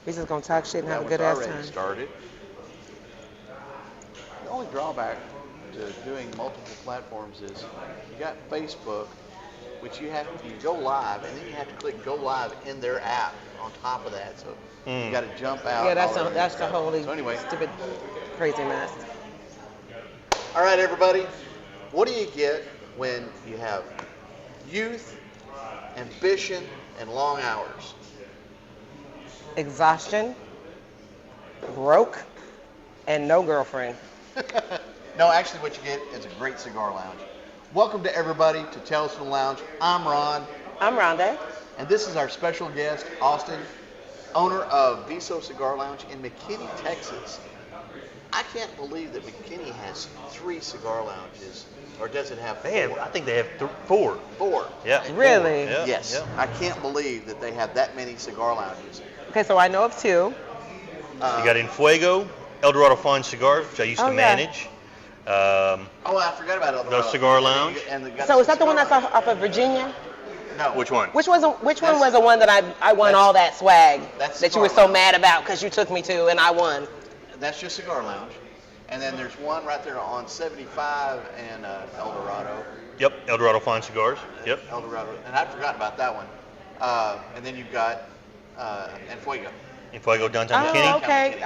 We just gonna talk shit and have a good ass time. Started. The only drawback to doing multiple platforms is you got Facebook, which you go live, and then you have to click go live in their app on top of that. So you got to jump out. Yeah, that's the holy stupid crazy mess. All right, everybody. What do you get when you have youth, ambition, and long hours? Exhaustion, broke, and no girlfriend. No, actually what you get is a great cigar lounge. Welcome to everybody to Tales from the Lounge. I'm Ron. I'm Rhonda. And this is our special guest, Austin, owner of Viso Cigar Lounge in McKinney, Texas. I can't believe that McKinney has 3 cigar lounges, or does it have 4? I think they have 4. 4. Yeah. Really? Yeah. Yes. Yeah. I can't believe that they have that many cigar lounges. Okay, so I know of 2. You got In Fuego, El Dorado Fine Cigars, which I used to manage. I forgot about El Dorado. The Cigar Lounge. So is that the one that's off of Virginia? No. Which one? Which one was the one that I won all that swag that you were so mad about because you took me to and I won? That's your Cigar Lounge. And then there's one right there on 75 and El Dorado. Yep, El Dorado Fine Cigars. Yep. El Dorado. And I forgot about that one. And then you've got En Fuego. En Fuego downtown McKinney.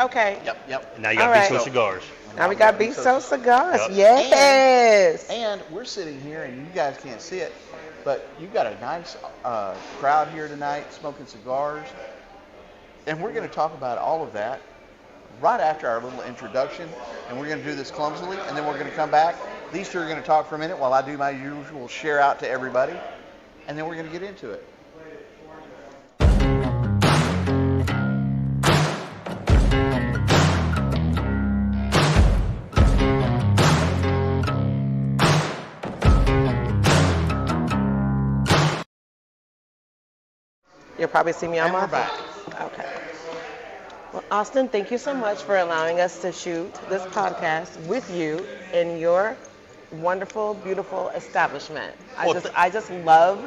Okay. Yep. And now you got Viso Cigars. Now we got Viso Cigars. Yep. Yes. And we're sitting here, and you guys can't see it, but you've got a nice crowd here tonight smoking cigars. And we're going to talk about all of that right after our little introduction. And we're going to do this clumsily, and then we're going to come back. These two are going to talk for a minute while I do my usual share out to everybody. And then we're going to get into it. You'll probably see me on my we're back. Okay. Well, Austin, thank you so much for allowing us to shoot this podcast with you in your wonderful, beautiful establishment. I just love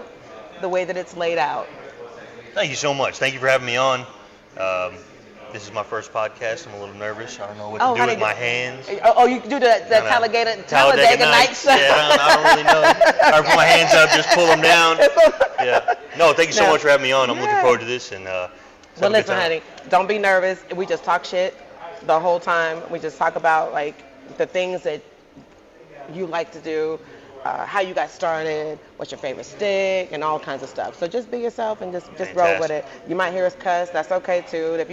the way that it's laid out. Thank you so much. Thank you for having me on. This is my first podcast. I'm a little nervous. I don't know what to do with my hands. Oh, you do the Talladega Nights. Yeah, I don't really know. I put my hands up, just pull them down. Yeah. No, thank you so much for having me on. I'm looking forward to this. And well, listen, honey, don't be nervous. We just talk shit the whole time. We just talk about like the things that you like to do, how you got started, what's your favorite stick, and all kinds of stuff. So just be yourself and just roll with it. You might hear us cuss. That's okay too.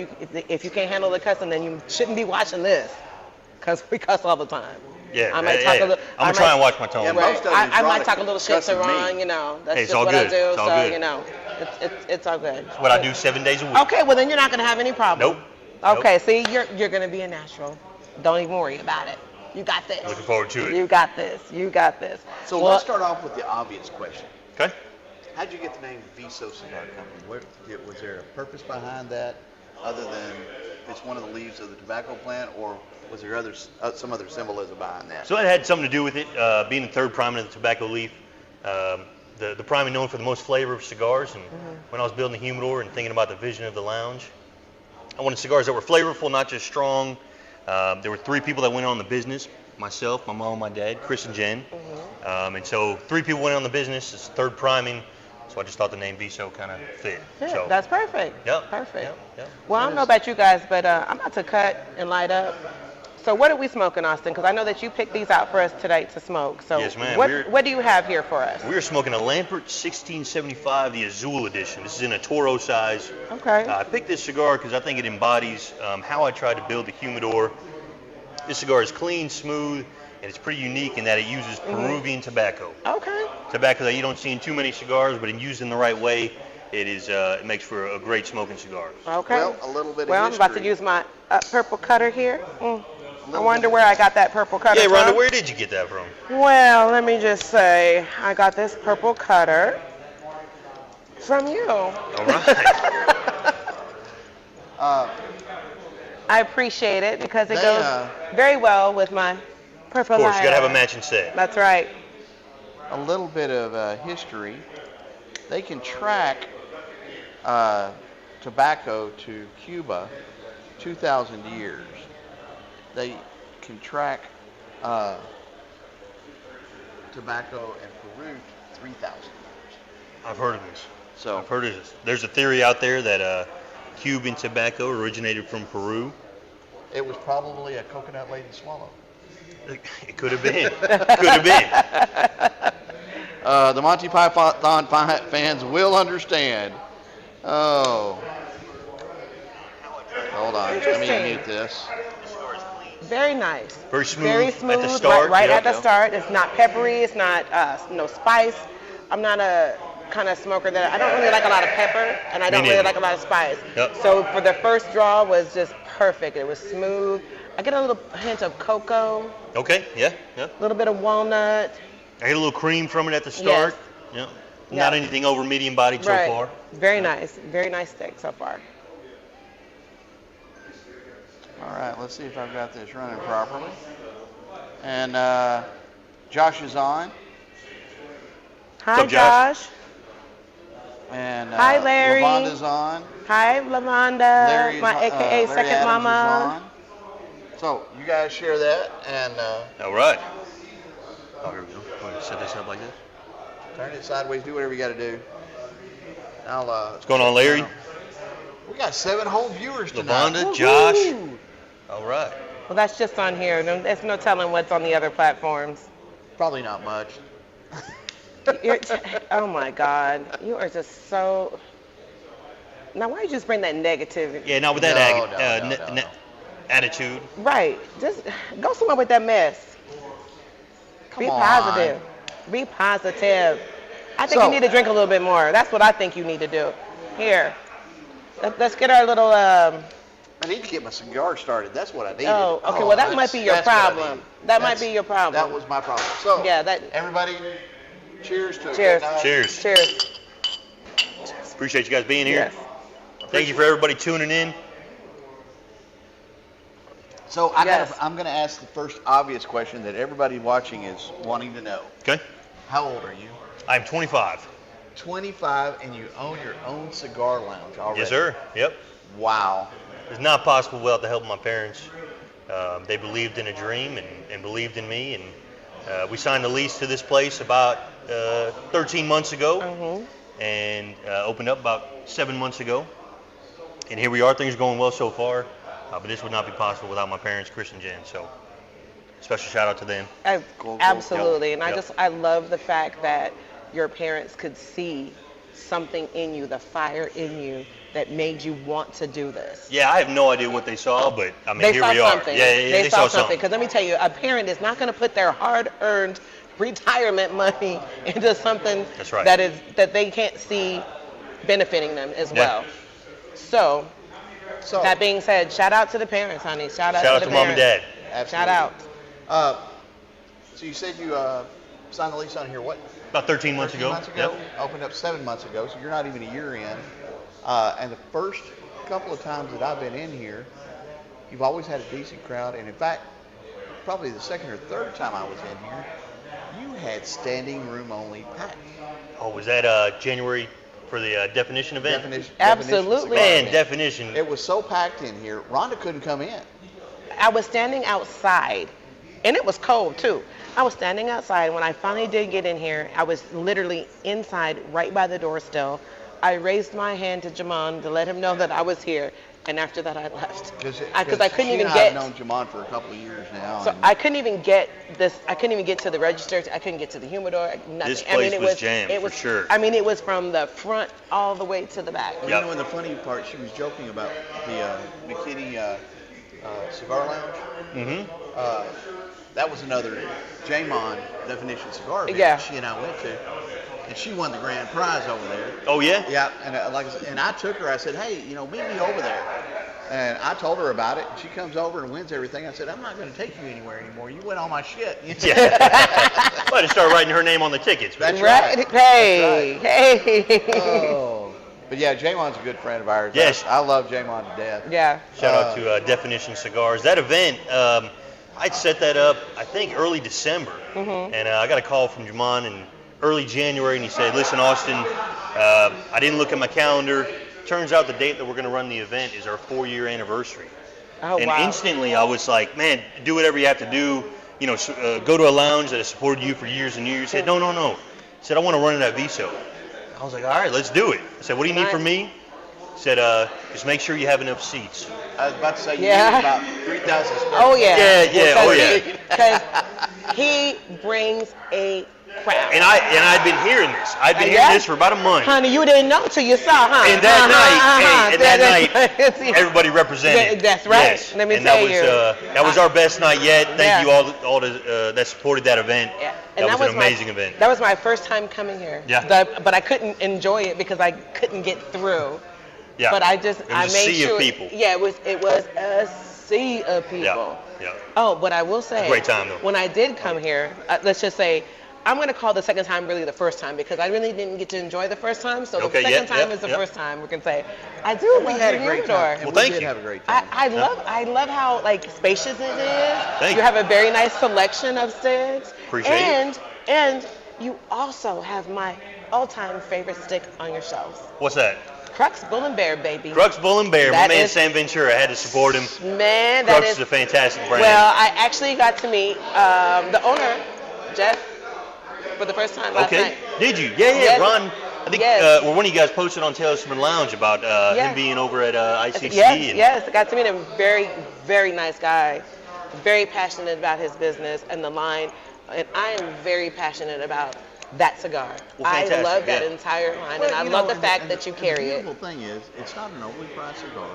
If you can't handle the cussing, then you shouldn't be watching this, because we cuss all the time. Yeah, I'm gonna try and watch my tone. Yeah, I might talk a little shit to Ron, you know. That's just what I do. It's all good. You know, it's all good. It's what I do 7 days a week. Okay, well then you're not gonna have any problem. Nope. Okay, see, you're gonna be a natural. Don't even worry about it. You got this. Looking forward to it. You got this. You got this. So let's start off with the obvious question. Okay. How'd you get the name Viso Cigar Company? Was there a purpose behind that, other than it's one of the leaves of the tobacco plant, or was there some other symbolism behind that? So it had something to do with it, being the third priming of the tobacco leaf. The priming known for the most flavor of cigars, and when I was building the humidor and thinking about the vision of the lounge, I wanted cigars that were flavorful, not just strong. There were 3 people that went on the business: myself, my mom, my dad, Chris and Jen. And so 3 people went on the business. It's third priming, so I just thought the name Viso kind of fit. Yeah, so, that's perfect. Yep. Perfect. Yep. Well, I don't know about you guys, but I'm about to cut and light up. So what are we smoking, Austin? Because I know that you picked these out for us today to smoke. So yes, ma'am. What do you have here for us? We're smoking a Lampert 1675, the Azul edition. This is in a Toro size. Okay. I picked this cigar because I think it embodies how I tried to build the humidor. This cigar is clean, smooth, and it's pretty unique in that it uses Peruvian tobacco. Okay. Tobacco that you don't see in too many cigars, but in used in the right way, it makes for a great smoking cigar. Okay. Well, a little bit of I'm about to use my purple cutter here. I wonder where I got that purple cutter from. Yeah, Rhonda, where did you get that from? Well, let me just say, I got this purple cutter from you. All right. I appreciate it because it goes very well with my purple lighter. Of course, you got to have a matching set. That's right. A little bit of history. They can track tobacco to Cuba 2,000 years. They can track tobacco in Peru 3,000 years. I've heard of this. So I've heard of this. There's a theory out there that Cuban tobacco originated from Peru. it was probably a coconut-laden swallow. It could have been. Could have been. The Monty Python fans will understand. Oh. Hold on. Let me Interesting. mute this. Very nice. Very smooth. Very smooth. At the start. Right Yep. at the start. It's not peppery. It's not no spice. I'm not a kind of smoker that I don't really like a lot of pepper, and I Me don't really neither. like a lot of spice. Yep. So for the first draw was just perfect. It was smooth. I get a little hint of cocoa, Okay. Yeah. Yeah. a little bit of walnut. I get a little cream from it at the start. Yeah. Not Yeah. anything over medium bodied so Right. far. Very nice. Very nice steak so far. All right, let's see if I've got this running properly. And Josh is on. Hi, up, Josh? Josh. And Hi, Larry. Lavonda's on. Hi, Lavonda, Larry's my AKA Larry second Adams mama. is on. So you guys share that and All right. Oh, here we go. Go ahead and set this up like this. turn it sideways. Do whatever you got to do. I'll, What's going on, Larry? We got 7 whole viewers tonight. Lavonda, Woo-hoo. Josh. All right. Well, that's just on here. There's no telling what's on the other platforms. Probably not much. Oh my God, you are just so. Now, why you just bring that negative? Yeah, not with that No. attitude. Right, just go somewhere with that mess. Be Come positive. Be positive. I think So- you need to drink a little bit more. That's what I think you need to do. Here, let's get our little. I need to get my cigar started. That's what I need. Oh, okay. Well, that might be your problem. That might be your problem. That was my problem. So, Yeah, that. everybody, cheers to a Cheers. good night. Cheers. Cheers. Appreciate you guys being here. Yes. Thank you for everybody tuning in. So Yes. I'm going to ask the first obvious question that everybody watching is wanting to know. Okay. How old are you? I'm 25. 25, and you own your own cigar lounge already. Yes, sir. Yep. Wow. It's not possible without the help of my parents. They believed in a dream and believed in me, and we signed a lease to this place about 13 months ago, and opened up about 7 months ago. And here we are. Things are going well so far, but this would not be possible without my parents, Chris and Jen. So, special shout out to them. Cool. Absolutely, and Yep. I love the fact that your parents could see something in you, the fire in you that made you want to do this. Yeah, I have no idea what they saw, but I mean, They here saw we are. something. Yeah, They saw something. something. Because let me tell you, a parent is not going to put their hard-earned retirement money into something That's right. that they can't see benefiting them as Yeah. well. So, So, that being said, shout out to the parents, honey. Shout out Shout out to to the mom and parents. dad. Shout absolutely. out. So you said you signed the lease on here, what? About 13 months 13 ago. months ago? Yep. Opened up 7 months ago, so you're not even a year in. And the first couple of times that I've been in here, you've always had a decent crowd. And in fact, probably the second or third time I was in here, you had standing room only packed. Oh, was that January for the definition event? Absolutely. Man, event. definition. It was so packed in here, Rhonda couldn't come in. I was standing outside, and it was cold too. I was standing outside. When I finally did get in here, I was literally inside, right by the door still. I raised my hand to Jamon to let him know that I was here, and after that I left. Because I couldn't even I've get. known Jamon for a couple of years now. So and I couldn't even get this. I couldn't even get to the register. I couldn't get to the humidor. Nothing. This place was jammed, it was, for sure. I mean, it was from the front all the way to the back. You Yep. know, in the funny part, she was joking about the McKinney Cigar Lounge. Mm-hmm. That was another Jamon definition cigar event Yeah. she and I went to, and she won the grand prize over there. Oh, yeah? Yeah, and like I said, and I took her. I said, hey, meet me over there. And I told her about it. And she comes over and wins everything. I said, I'm not going to take you anywhere anymore. You win all my shit. Yeah. Might have started writing her name on the tickets. That's Right? right. Hey, hey. Oh. But yeah, Jamon's a good friend of ours. Yes. I love Jamon to death. Yeah. Shout out to Definition Cigars. That event, I'd set that up, I think, early December. And I got a call from Jamon in early January, and he said, listen, Austin, I didn't look at my calendar. turns out the date that we're going to run the event is our 4-year anniversary. Oh, And wow. instantly I was like, man, do whatever you have to do. You know, go to a lounge that has supported you for years and years. He said, no. He said, I want to run it at Viso. I was like, all right, let's do it. I said, what do you need from me? He said, just make sure you have enough seats. I was about to say you need about 3,000 square. Oh, yeah. Because he brings a crowd. And I'd been hearing this. I'd been hearing this for about a month. Honey, you didn't know till you saw, huh? And that night, everybody represented. That's right. Yes. Let me and tell that was our best night yet. Thank you all that supported that event. Yeah. That was an amazing event. That was my first time coming here. Yeah. But I couldn't enjoy it because I couldn't get through. Yeah. But I made a sea sure. Of people. Yeah, it was a sea of people. Yeah. Oh, but I will say, a great time though. When I did come here, let's just say, I'm going to call the second time really the first time because I really didn't get to enjoy the first time. So the second time is the first time. We can say, I do love the humidor. Well, thank you. We did have a great time. I love how spacious it is. Thank you have a very nice selection of sticks. Appreciate it. And you also have my all-time favorite stick on your shelves. What's that? Crux Bull and Bear, baby. Crux Bull and Bear. My man Sam Ventura. I had to support him. Man, Crux is a fantastic brand. Well, I actually got to meet the owner, Jeff, for the first time last night. Did you? Yeah. Yes. Ron, I think one of you guys posted on Tales from the Lounge about him being over at ICC. Yes, I got to meet him. Very, very nice guy. Very passionate about his business and the line. And I am very passionate about that cigar. Well, I love that entire line, and I love the fact that you carry it. The beautiful thing is, it's not an overly priced cigar.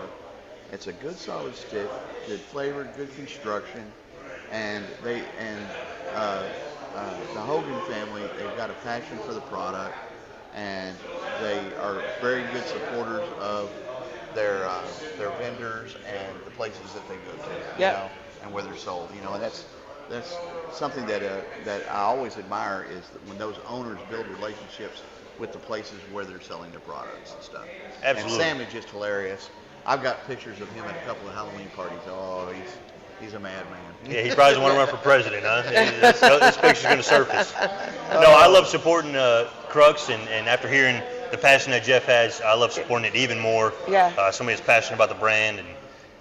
It's a good solid stick, good flavor, good construction, and the Hogan family, they've got a passion for the product, and they are very good supporters of their vendors and the places that they go to, you know, and where they're sold, and that's something that I always admire is that when those owners build relationships with the places where they're selling their products and stuff. Absolutely. And Sam is just hilarious. I've got pictures of him at a couple of Halloween parties. Oh, he's a madman. Yeah, he probably doesn't want to run for president, huh? This picture's going to surface. No, I love supporting Crux, and after hearing the passion that Jeff has, I love supporting it even more. Yeah. Somebody that's passionate about the brand,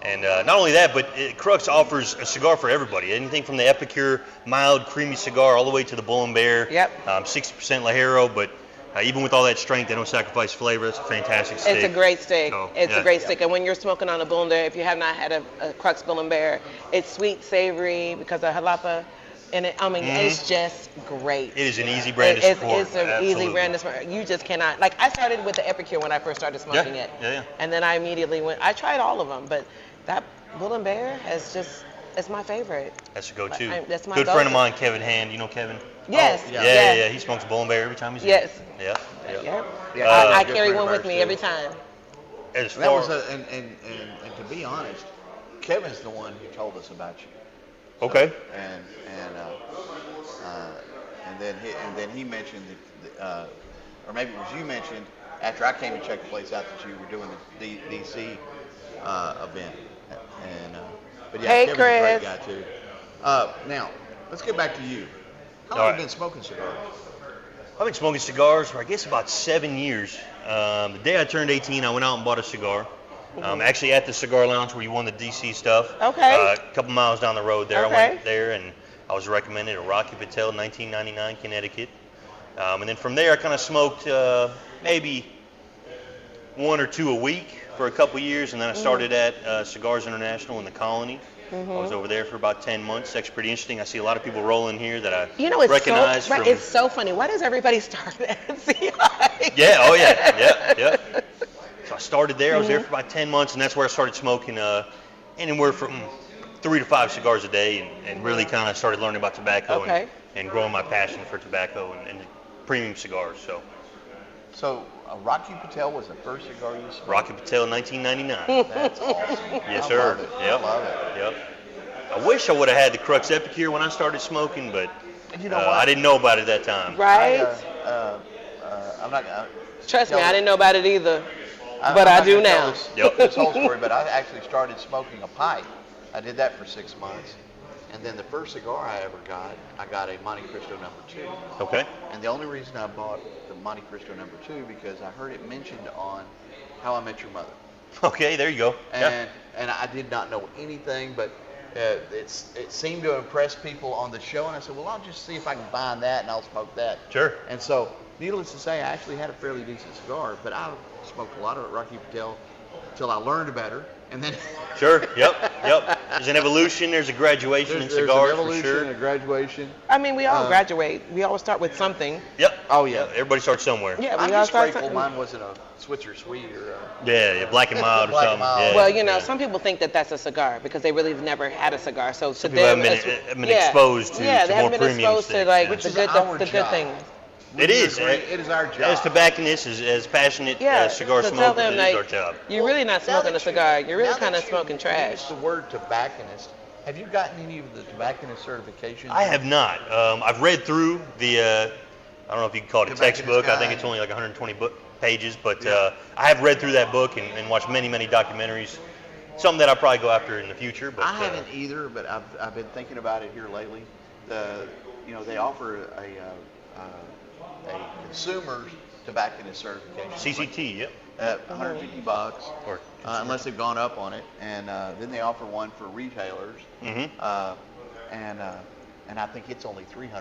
and not only that, but Crux offers a cigar for everybody. Anything from the Epicure mild, creamy cigar all the way to the Bull and Bear. Yep. 60% Lajero, but even with all that strength, they don't sacrifice flavor. It's a fantastic stick. It's a great stick. So, it's a great stick. And when you're smoking on a Bull and Bear, if you have not had a Crux Bull and Bear, it's sweet, savory because of jalapa. And it's just great. It is an easy brand to support. It's an easy brand to support. You just cannot. I started with the Epicure when I first started smoking it. Yeah. And then I immediately I tried all of them, but that Bull and Bear it's my favorite. That's a go-to. That's my good go-to. friend of mine, Kevin Hand. You know Kevin? Yes. Oh, yeah. He smokes Bull and Bear every time he's here. Yes. Yeah. I carry one with me every time. As That far was and to be honest, Kevin's the one who told us about you. So, okay. And then he mentioned or maybe it was you mentioned after I came and checked the place out that you were doing the DC event. But yeah, Hey, Kevin's Chris. a great guy too. Now let's get back to you. How long have you been smoking cigars? I've been smoking cigars for I guess about 7 years. The day I turned 18, I went out and bought a cigar. Actually at the cigar lounge where you won the DC stuff. Okay. A couple miles down the road there. Okay. I went there and I was recommended a Rocky Patel 1999 Connecticut. And then from there I kind of smoked maybe 1 or 2 a week for a couple years, and then I started at Cigars International in the Colony. I was over there for about 10 months. That's pretty interesting. I see a lot of people rolling here that I recognize. It's so funny. Why does everybody start at CI? Yeah. So I started there. I was there for about 10 months, and that's where I started smoking anywhere from 3 to 5 cigars a day, and really kind of started learning about tobacco and growing my passion for tobacco and premium cigars. So Rocky Patel was the first cigar you smoked? Rocky Patel 1999. That's awesome. Yes, I sir. love it. Yep. I love it. Yep. I wish I would have had the Crux Epicure when I started smoking, but You know what? I didn't know about it at that time. Right? I'm not. Trust me, I didn't know about it either. But I do now. This whole story, but I actually started smoking a pipe. I did that for 6 months. And then the first cigar I ever got, I got a Monte Cristo No. 2. Okay. And the only reason I bought the Monte Cristo No. 2 because I heard it mentioned on How I Met Your Mother. Okay, there you go. And I did not know anything, but it seemed to impress people on the show, and I said, well, I'll just see if I can find that, and I'll smoke that. Sure. And so, needless to say, I actually had a fairly decent cigar, but I smoked a lot of it, Rocky Patel, until I learned better, and then... Sure, yep. There's an evolution, there's a graduation in cigars, there's an evolution for sure. and a graduation. I mean, we all graduate. We all start with something. Yep. Oh, yeah. Everybody starts somewhere. Yeah, I'm we all just start grateful something. mine wasn't a Switzer Sweet or Yeah, black and mild or Black and something. mild. Yeah, Well, you know, yeah. some people think that that's a cigar because they really have never had a cigar. So to Some people them, haven't been exposed to they more haven't been premium exposed to sticks, like yeah. Which the is good, our the good job. things. It is. It is our job. As tobacconists, as passionate cigar so tell smokers, them, it like, is our job. You're really not Now smoking that a cigar. You're really now kind of that smoking you trash. use the word tobacconist. Have you gotten any of the tobacconist certifications? I have not. I've read through the, I don't know if you can call it a Tobacconist textbook. I think Guide. it's only like 120 pages, but I have read through that book and watched many documentaries. Something that I'll probably go after in the future. But I haven't either, but I've been thinking about it here lately. They offer a consumer's tobacconist certification. CCT, yep. At $150, Or unless they've gone up on it, and then they offer one for retailers, and I think it's only $300.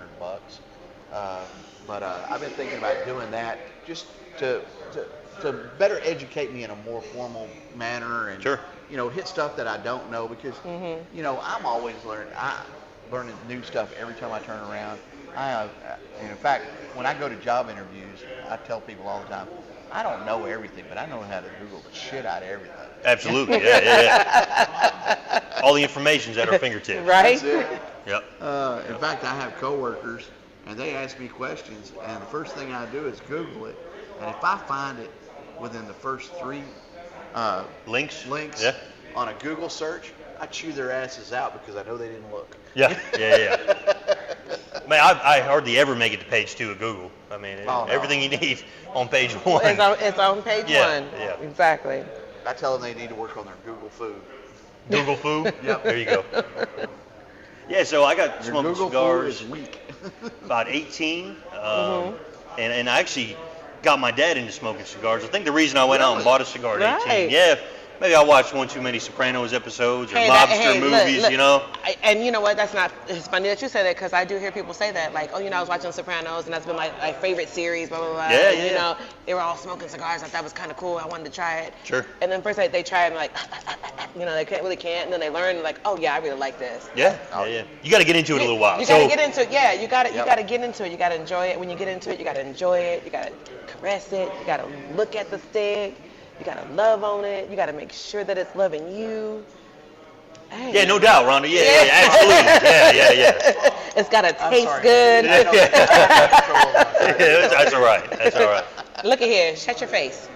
But I've been thinking about doing that just to better educate me in a more formal manner, and Sure. Hit stuff that I don't know, because I'm always learning new stuff every time I turn around. And in fact, when I go to job interviews, I tell people all the time, I don't know everything, but I know how to Google the shit out of everything. Absolutely, yeah. All the information's at our fingertips. Right? That's it. Yep. In fact, I have coworkers, and they ask me questions, and the first thing I do is Google it, and if I find it within the first three Links? links Yeah. on a Google search, I chew their asses out because I know they didn't look. Yeah. Man, I hardly ever make it to page 2 of Google. I mean, Oh, no. everything you need on page 1. It's on page Yeah, 1. yeah. Exactly. I tell them they need to work on their Google food. Google food? Yep. There you go. Yeah, so I got Your smoking Google cigars food is weak. about 18. And I actually got my dad into smoking cigars. I think the reason I went out and bought a cigar at 18. Right. Yeah. Maybe I watched one too many Sopranos episodes or lobster movies, look. And you know what? It's funny that you say that, because I do hear people say that, like, oh, I was watching Sopranos, and that's been my favorite series, blah, blah, blah. Yeah, and, yeah. They were all smoking cigars. I thought that was kind of cool. I wanted to try it. Sure. And then first they try it, and like, they can't. And then they learn, like, oh, yeah, I really like this. Yeah. You got to get into it a little while. You got to get into it. Yeah, you got to get into it. You got to enjoy it. When you get into it, you got to enjoy it. You got to caress it. You got to look at the stick. You got to love on it. You got to make sure that it's loving you. Hey. Yeah, no doubt, Rhonda. Yeah, absolutely. Yeah. It's got to taste sorry. good. That's all right. Look at here. Shut your face.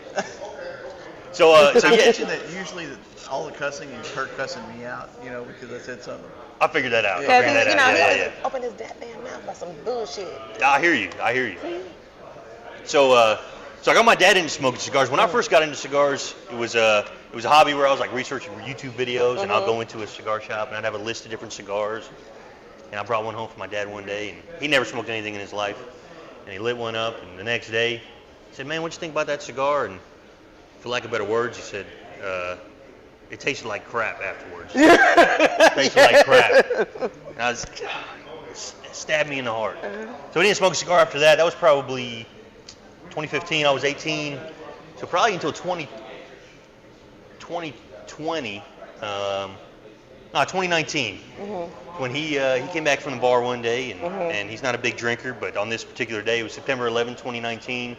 So I yeah, mentioned that usually all the cussing is Kurt cussing me out, because I said something. I figured that out. Because he Yeah. always open his damn mouth about some bullshit. I hear you. So I got my dad into smoking cigars. When I first got into cigars, it was a hobby where I was like researching YouTube videos, and I'll go into a cigar shop and I'd have a list of different cigars. And I brought one home for my dad one day, and he never smoked anything in his life. And he lit one up, and the next day, he said, "Man, what'd you think about that cigar?" And for lack of better words, he said, "It tasted like crap afterwards." It tasted like crap. And I was, it stabbed me in the heart. So we didn't smoke a cigar after that. That was probably 2015, I was 18, so probably until 2020, 2019, when he came back from the bar one day, and he's not a big drinker, but on this particular day, it was September 11, 2019.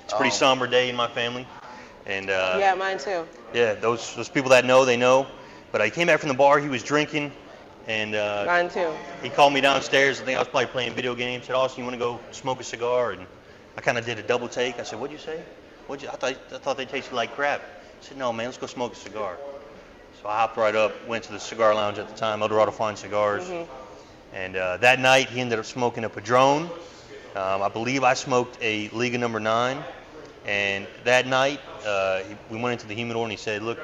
It's a pretty somber day in my family, and Yeah, mine too. yeah, those people that know, they know. But he came back from the bar, he was drinking, and Mine too. he called me downstairs. I think I was probably playing video games. Said, "Austin, you want to go smoke a cigar?" And I kind of did a double take. I said, "What'd you say? I thought they tasted like crap." He said, "No, man, let's go smoke a cigar." So I hopped right up, went to the cigar lounge at the time, El Dorado Fine Cigars. And that night, he ended up smoking a Padron. I believe I smoked a Liga number 9. And that night, we went into the humidor, and he said, "Look,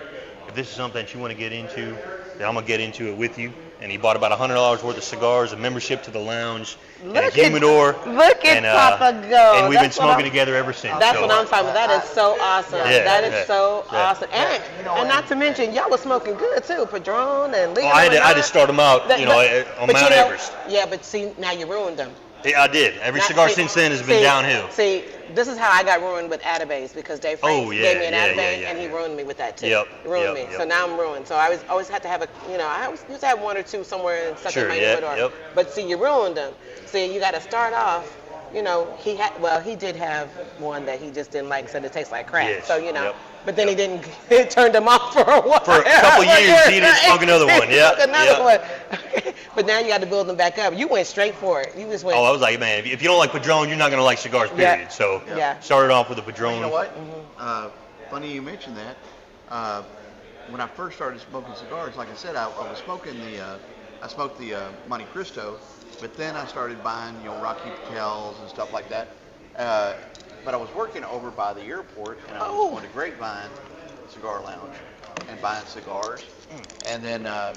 if this is something that you want to get into, then I'm gonna get into it with you. And he bought about $100 worth of cigars, a membership to the lounge, and a humidor. Look at Papa go. And we've been smoking together ever since. That's so. what I'm talking about. That is so awesome. Yeah, that is so awesome. And, You know, and not to mention, y'all was smoking good too. Padron and Leo. Well, I had to start them out, on but Mount Everest. Yeah, but see, now you ruined them. Yeah, I did. Every cigar since then has been downhill. See, this is how I got ruined with Atabase because Dave Franks gave me an Atabase and he ruined me with that too. He ruined me. So now I'm ruined. So I always had to have I always used to have one or two somewhere in such a neighborhood. But see, you ruined them. See, you got to start off. He did have one that he just didn't like, said it tastes like crap. Yes, So, but then he didn't, it turned him off for a while. For a couple years, he didn't smoke another one. One. But now you got to build them back up. You went straight for it. You just went. Oh, I was like, man, if you don't like Padron, you're not going to like cigars, period. So, started off with the Padron. You know what? Funny you mentioned that. When I first started smoking cigars, like I said, I was smoking I smoked the Monte Cristo, but then I started buying, Rocky Patels and stuff like that. But I was working over by the airport, and I was going to Grapevine Cigar Lounge and buying cigars. And then I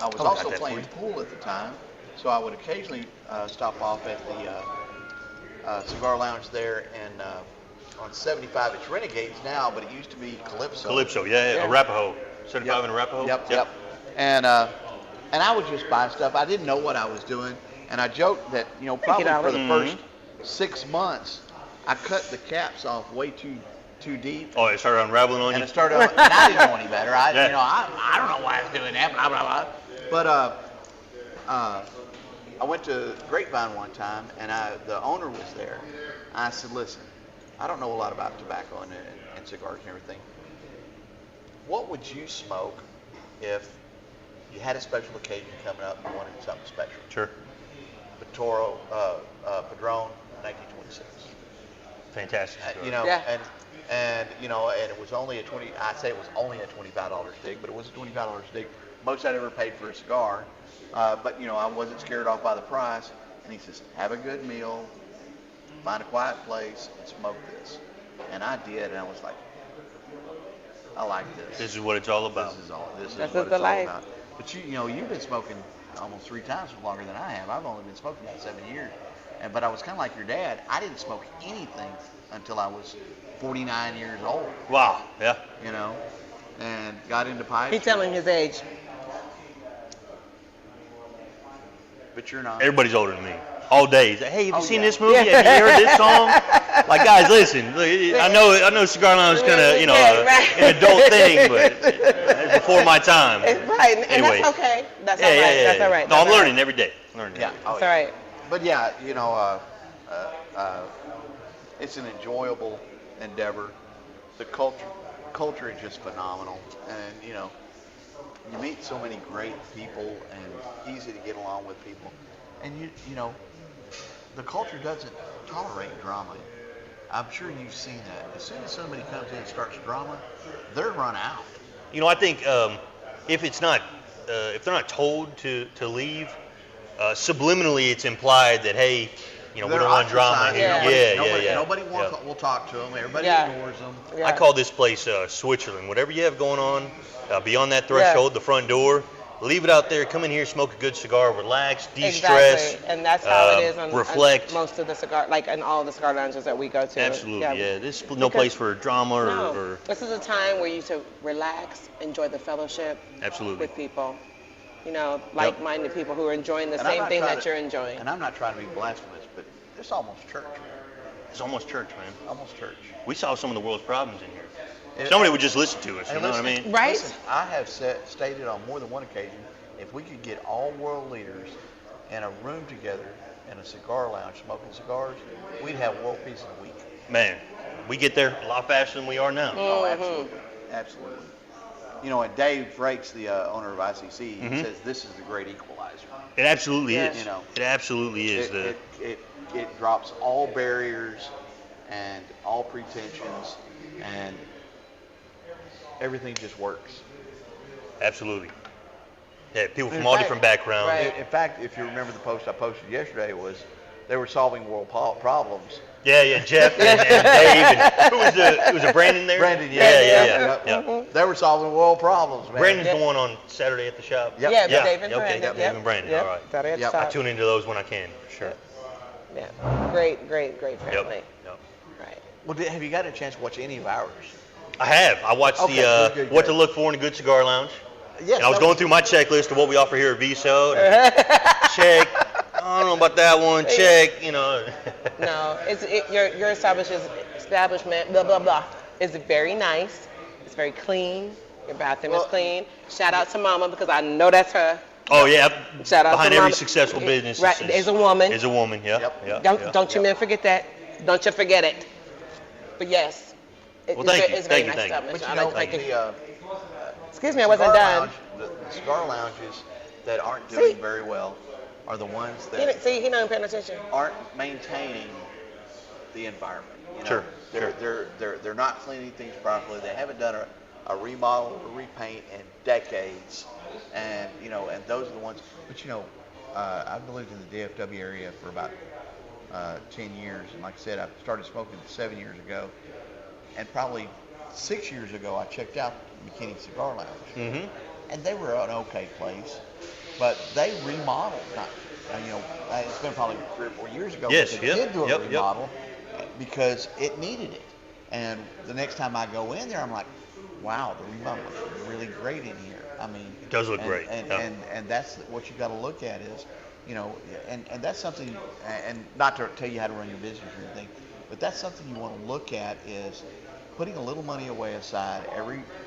was also playing pool at the time, so I would occasionally stop off at the cigar lounge there and on 75. It's Renegades now, but it used to be Calypso. Calypso, Arapaho. 75 and Arapaho? Yep. And I would just buy stuff. I didn't know what I was doing. And I joked that, probably for the first 6 months, I cut the caps off way too deep. Oh, it started unraveling on you? And it started, and I didn't know any better. I don't know why I was doing that, blah, blah, blah. But I went to Grapevine one time, and the owner was there. I said, listen, I don't know a lot about tobacco and cigars and everything. What would you smoke if you had a special occasion coming up and you wanted something special? Sure. Toro, Padron, 1926. Fantastic. And it was only I say it was only a $25 stick, but it was a $25 stick. Most I'd ever paid for a cigar. But I wasn't scared off by the price. And he says, have a good meal, find a quiet place, and smoke this. And I did, and I was like, I like this. This is what it's all about. This is what it's all about. But you've been smoking almost 3 times longer than I have. I've only been smoking about 7 years. But I was kind of like your dad. I didn't smoke anything until I was 49 years old. Wow. Yeah. And got into pipes. He's telling his age. But you're not. Everybody's older than me. All day. Hey, have you seen this movie? Have you heard this song? Like, guys, listen. I know Cigar Lounge is kind of, an adult thing, but it's before my time. Right, and anyway. that's okay. That's all right. That's all right. No, I'm learning every day. Yeah. That's all right. But it's an enjoyable endeavor. The culture is just phenomenal, and you meet so many great people and easy to get along with people, and the culture doesn't tolerate drama. I'm sure you've seen that. As soon as somebody comes in and starts drama, they're run out. I think if they're not told to leave, subliminally it's implied that, hey, we don't want drama here. Nobody will talk to them. Everybody ignores them. I call this place Switzerland. Whatever you have going on beyond that threshold, the front door, leave it out there. Come in here, smoke a good cigar, relax, de-stress. Exactly. And that's how it is on reflect. Most of the cigar, in all the cigar lounges that we go to. Absolutely, This is no place for drama or. This is a time where you to relax, enjoy the fellowship. Absolutely. With people. Like-minded people who are enjoying the same thing that you're enjoying. And I'm not trying to be blasphemous, but it's almost church. It's almost church, man. Almost church. We solve some of the world's problems in here. Somebody would just listen to us, you know what I mean? Right? Listen, I have stated on more than one occasion, if we could get all world leaders in a room together in a cigar lounge smoking cigars, we'd have world peace in a week. Man, we get there a lot faster than we are now. Oh, absolutely. Absolutely. And Dave Frakes, the owner of ICC, says this is the great equalizer. It absolutely is. It absolutely is. It drops all barriers and all pretensions, and everything just works. Absolutely. Yeah, people from all different backgrounds. In fact, if you remember the post I posted yesterday, it was they were solving world problems. Yeah, Jeff and Dave. And who was it Brandon there? Brandon, yeah. They were solving world problems, man. Brandon's the one on Saturday at the shop. Yep. Yeah, Yeah, Dave and okay, Brandon. Dave and Brandon. Yep. All right. Saturday at the Yep. I shop. tune into those when I can, for sure. Yeah. Great family. Yep. Right. Well, have you got a chance to watch any of ours? I have. I watched Good. What to Look For in a Good Cigar Lounge. Yes. And I was going through my checklist of what we offer here at Viso. Check. I don't know about that one. Check. No, your establishment, blah blah blah, is very nice. It's very clean. Your bathroom is clean. Shout out to Mama because I know that's her. Oh yeah. Shout out Behind to every Mama. successful business Is a woman. Is a woman. Yeah. Yep. Yeah. Don't you men forget that. Don't you forget it. But yes, Well, thank you. it's very nice Thank you. establishment. But I you know, like the Excuse me, I wasn't done. the cigar lounges that aren't doing very well are the ones that He not paying attention. aren't maintaining the environment. Sure. They're not cleaning things properly. They haven't done a remodel or repaint in decades, and and those are the ones. But I've lived in the DFW area for about 10 years, and like I said, I started smoking 7 years ago, and probably 6 years ago I checked out McKinney Cigar Lounge, and they were an okay place, but they remodeled. It's been probably 3 or 4 years ago. Yes, but they yep, did do a yep, remodel because it needed it. And the next time I go in there, I'm like, wow, the remodel looks really great in here. I mean, it does look great. And that's what you got to look at is, and that's something, and not to tell you how to run your business or anything, but that's something you want to look at is putting a little money away aside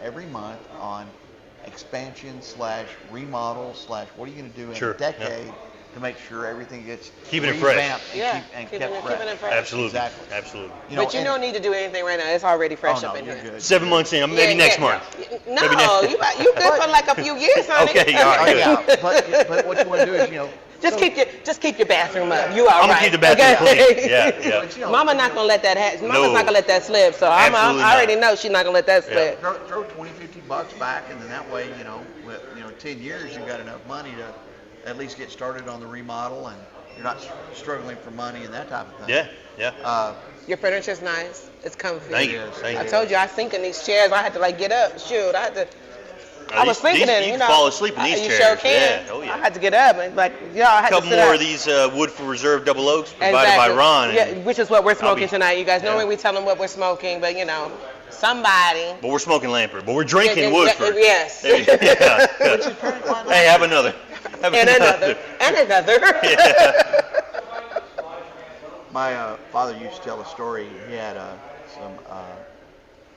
every month on expansion / remodel / what are you going to do in a decade to make sure everything gets keeping it fresh. Keeping it fresh. Absolutely. Exactly. Absolutely. But you don't need to do anything right now. It's already fresh up in here. Good. 7 months in, maybe next month. No, you good for like a few years, honey. Okay, all right. Yeah, but what you want to do is, just keep your bathroom up. You all I'm right. gonna keep the bathroom clean. Yeah. But, Mama not gonna let that happen. Mama's No. not gonna let that slip. So I already know she's not gonna let that slip. throw 20, $50 back, and then that way, with 10 years, you've got enough money to at least get started on the remodel, and you're not struggling for money and that type of thing. Yeah. Your furniture's nice. It's comfy. Thank you. I told you I sink in these chairs. I had to get up. Shoot, I was thinking it. You can fall asleep in these chairs. You sure can. Yeah. Oh yeah. I had to get up and I had to A couple sit more up. of these Woodford Reserve Double Oaks provided by Ron. Yeah, which is what we're smoking be- tonight. You guys normally yeah. we tell them what we're smoking, but somebody. But we're smoking Lampert. But we're drinking Woodford. Yes. Yeah. Hey, have another. Have And another. Yeah. My father used to tell a story. He had some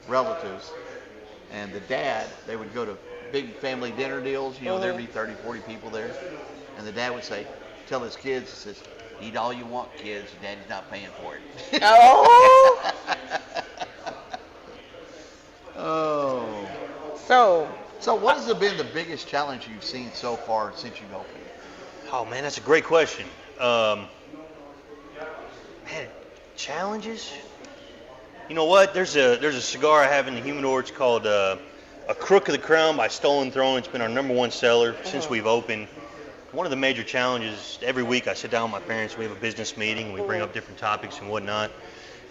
relatives, and the dad, they would go to big family dinner deals. There'd be 30, 40 people there, and the dad would tell his kids, he says, "Eat all you want, kids. Daddy's not paying for it." Oh. Oh. So what has been the biggest challenge you've seen so far since you've opened? Oh man, that's a great question. Man, challenges? You know what? There's a cigar I have in the humidor. It's called a Crook of the Crown by Stolen Throne. It's been our #1 seller since we've opened. One of the major challenges, every week I sit down with my parents, we have a business meeting, we bring up different topics and whatnot.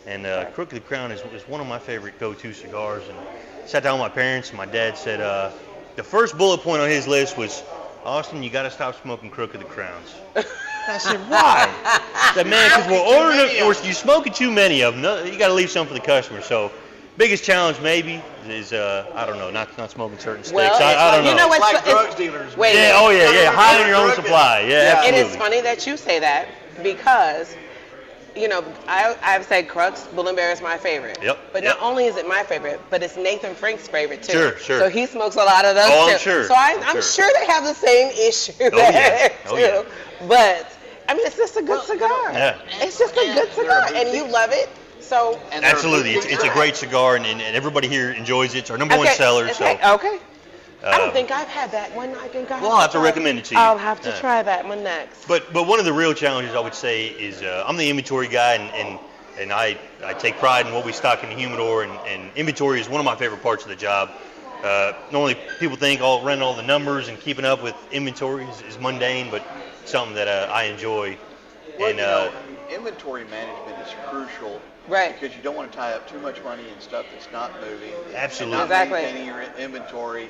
And Crook of the Crown is one of my favorite go-to cigars. And I sat down with my parents, and my dad said the first bullet point on his list was, "Austin, you got to stop smoking Crook of the Crowns." I said, "Why?" He said, "Man, because you're smoking too many of them. You got to leave some for the customer." So, biggest challenge maybe is I don't know, not smoking certain sticks. Well, I don't know. you know what's Like drug dealers. Wait. Yeah, oh yeah. Hide on your own supply. Yeah, It absolutely. is funny that you say that because, I've said Crux, Bull and Bear is my favorite. Yep, But yep. not only is it my favorite, but it's Nathan Frank's favorite too. Sure. So he smokes a lot of those Oh, too. I'm sure. So I'm sure they have the same issue there too. Yeah. But I mean, it's just a good cigar. Yeah. It's just a good cigar, and you love it. So Absolutely, it's a great cigar, and everybody here enjoys it. It's our #1 seller. So Okay. I don't think I've had that one. I think I'll have to recommend it to you. I'll have to try that one next. But one of the real challenges I would say is I'm the inventory guy, and I take pride in what we stock in the humidor, and inventory is one of my favorite parts of the job. Normally people think running all the numbers and keeping up with inventory is mundane, but something that I enjoy Well, And inventory management is crucial. Right. Because you don't want to tie up too much money in stuff that's not moving. Absolutely. And not Exactly. maintaining your inventory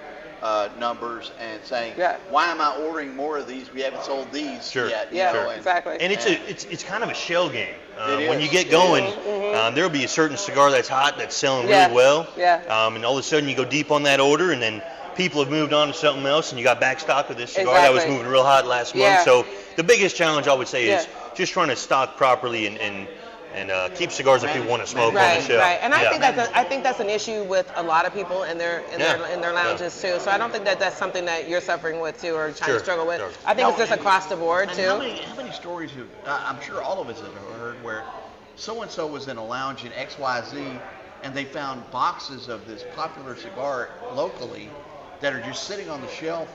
numbers and saying, Yeah. why am I ordering more of these? We haven't sold these Sure. yet. you Yeah, know, and- exactly. And it's kind of a shell game. It When is. you get going, Mhm. there'll be a certain cigar that's hot, that's selling Yeah. really well. Yeah. And all of a sudden you go deep on that order, and then people have moved on to something else, and you got back stock of this cigar that was Exactly. moving real hot last Yeah. month. So the biggest challenge I would say is Yeah. just trying to stock properly and keep cigars that people want to smoke on Right, the shelf. right, and I Yeah. think that's an issue with a lot of people in their lounges too. So I don't think that that's something that you're suffering with too, or trying Sure, to struggle with. sure. I think it's just across the board And too. how many stories I'm sure all of us have heard where so-and-so was in a lounge in XYZ and they found boxes of this popular cigar locally that are just sitting on the shelf,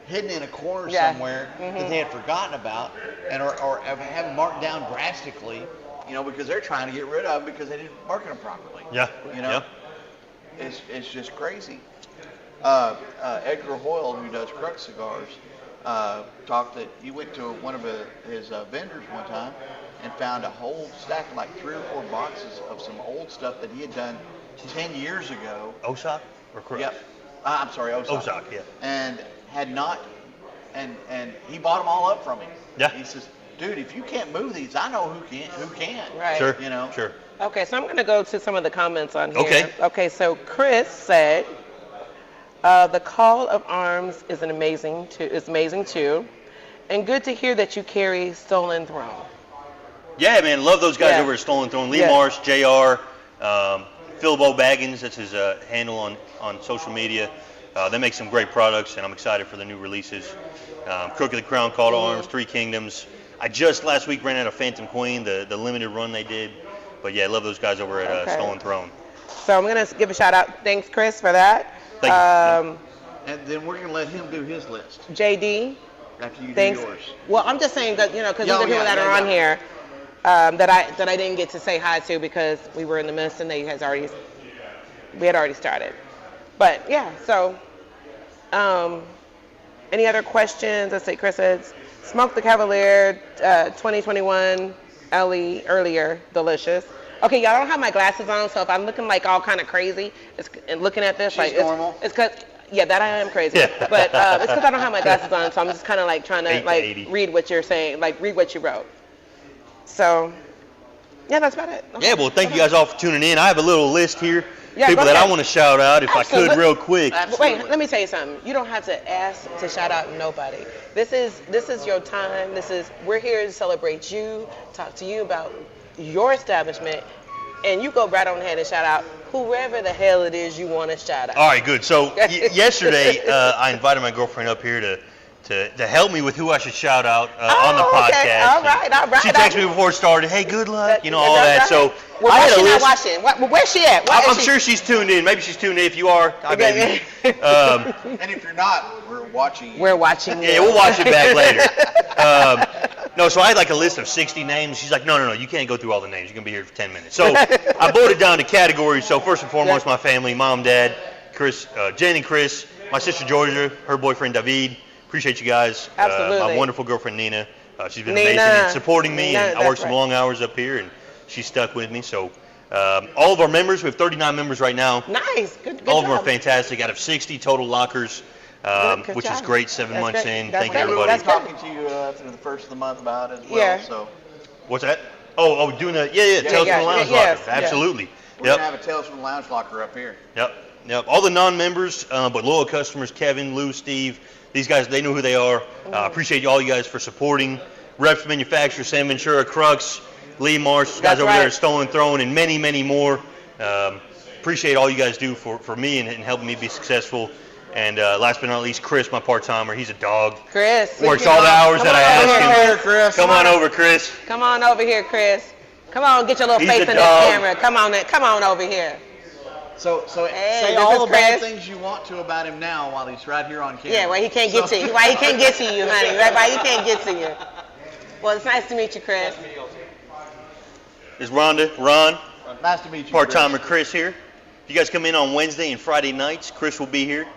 hidden in a corner Yeah. somewhere that Mhm. they had forgotten about and or have them marked down drastically, because they're trying to get rid of them because they didn't market them properly. Yeah. Yeah. It's just crazy. Edgar Hoyle, who does Crux Cigars, talked that he went to one of his vendors one time and found a whole stack of like 3 or 4 boxes of some old stuff that he had done 10 years ago. Osaka or Crux? Yep. I'm sorry, Osaka. Osaka, yeah. And had not, and he bought them all up from him. Yeah. He says, dude, if you can't move these, I know who can. Right. Sure. Sure. Okay, so I'm going to go to some of the comments on here. Okay. Okay, so Chris said, the call of arms is amazing too, and good to hear that you carry Stolen Throne. Yeah, man, love those guys Yeah. over at Stolen Throne. Lee Yeah. Marsh, JR, Philbo Baggins, that's his handle on social media. They make some great products, and I'm excited for the new releases. Crooked Crown, Call to Arms, Three Kingdoms. I just last week ran out of Phantom Queen, the limited run they did. But yeah, I love those guys over at Okay. Stolen Throne. So I'm going to give a shout out. Thanks, Chris, for that. Thank you. And then we're going to let him do his list JD, after you thanks. do yours. Well, I'm just saying that, because Yeah, these are people yeah, that are yeah, on yeah. here that I didn't get to say hi to because we were in the midst and we had already started. But yeah, so any other questions? Let's see, Chris says, Smoke the Cavalier 2021 LE earlier, delicious. Okay, y'all don't have my glasses on, so if I'm looking like all kind of crazy, and looking at this, She's like normal. it's because that I am crazy, Yeah. but it's because I don't have my glasses on, so I'm just kind of like trying 8 to to like 80. read what you're saying, like read what you wrote. So yeah, that's about it. Okay. Yeah, well, thank you guys all for tuning in. I have a little list here. Yeah, People go that I ahead. want to shout out if I Absolutely. could real quick. But wait, let me tell you something. You don't have to ask to shout out nobody. This is your time. We're here to celebrate you, talk to you about your establishment, and you go right on ahead and shout out whoever the hell it is you want to shout out. All right, good. So yesterday, I invited my girlfriend up here to help me with who I should shout out on the podcast. Okay. All right. She texted me before it started, hey, good luck, all that. So well, I why had a she not list. watching? Where's she at? I'm sure she's tuned in. Maybe she's tuned in. If you are, hi, baby. And if you're not, we're watching you. We're watching you. Yeah, we'll watch it back later. No, so I had like a list of 60 names. She's like, no, you can't go through all the names. You're going to be here for 10 minutes. So I boiled it down to categories. So first and foremost, my family, mom, dad, Chris, Jen and Chris, my sister Georgia, her boyfriend David. Appreciate you guys. Absolutely. My wonderful girlfriend Nina. She's been Nina. amazing in supporting me, Nina, and I worked that's some right. long hours up here, and she stuck with me. So all of our members, we have 39 members right now. Nice. Good All of them are job. fantastic. Out of 60 total lockers, Good which is job. great. 7 That's months great. in. That's Thank you, great. everybody. That's talking to you after the first of the month about it as well. Yeah. So What's that? Oh, doing the Tales yeah, from the Lounge yes, locker. yeah. Absolutely. we're going to have a Tales from the Lounge locker up here. Yep. All the non-members, but loyal customers, Kevin, Lou, Steve, these guys, they know who they are. Appreciate all you guys for supporting. Reps Manufacturer, San Ventura, Crux, Lee Marsh, guys That's over there right. at Stolen Throne, and many, many more. Appreciate all you guys do for me and helping me be successful. And last but not least, Chris, my part-timer. He's a dog. Chris. Works all the hours that I ask him. Chris. Come on over, Chris. Come on over here, Chris. Come on, get your little He's face a in dog. the camera. Come on over here. So Hey, say this all is the bad Chris. things you want to about him now while he's right here on camera. Yeah, why he can't get to you? Why he can't get to you, honey? Right? Why he can't get to you? Well, it's nice to meet you, Chris. There's Ron, Nice to meet you. part-timer Chris here. If you guys come in on Wednesday and Friday nights, Chris will be here,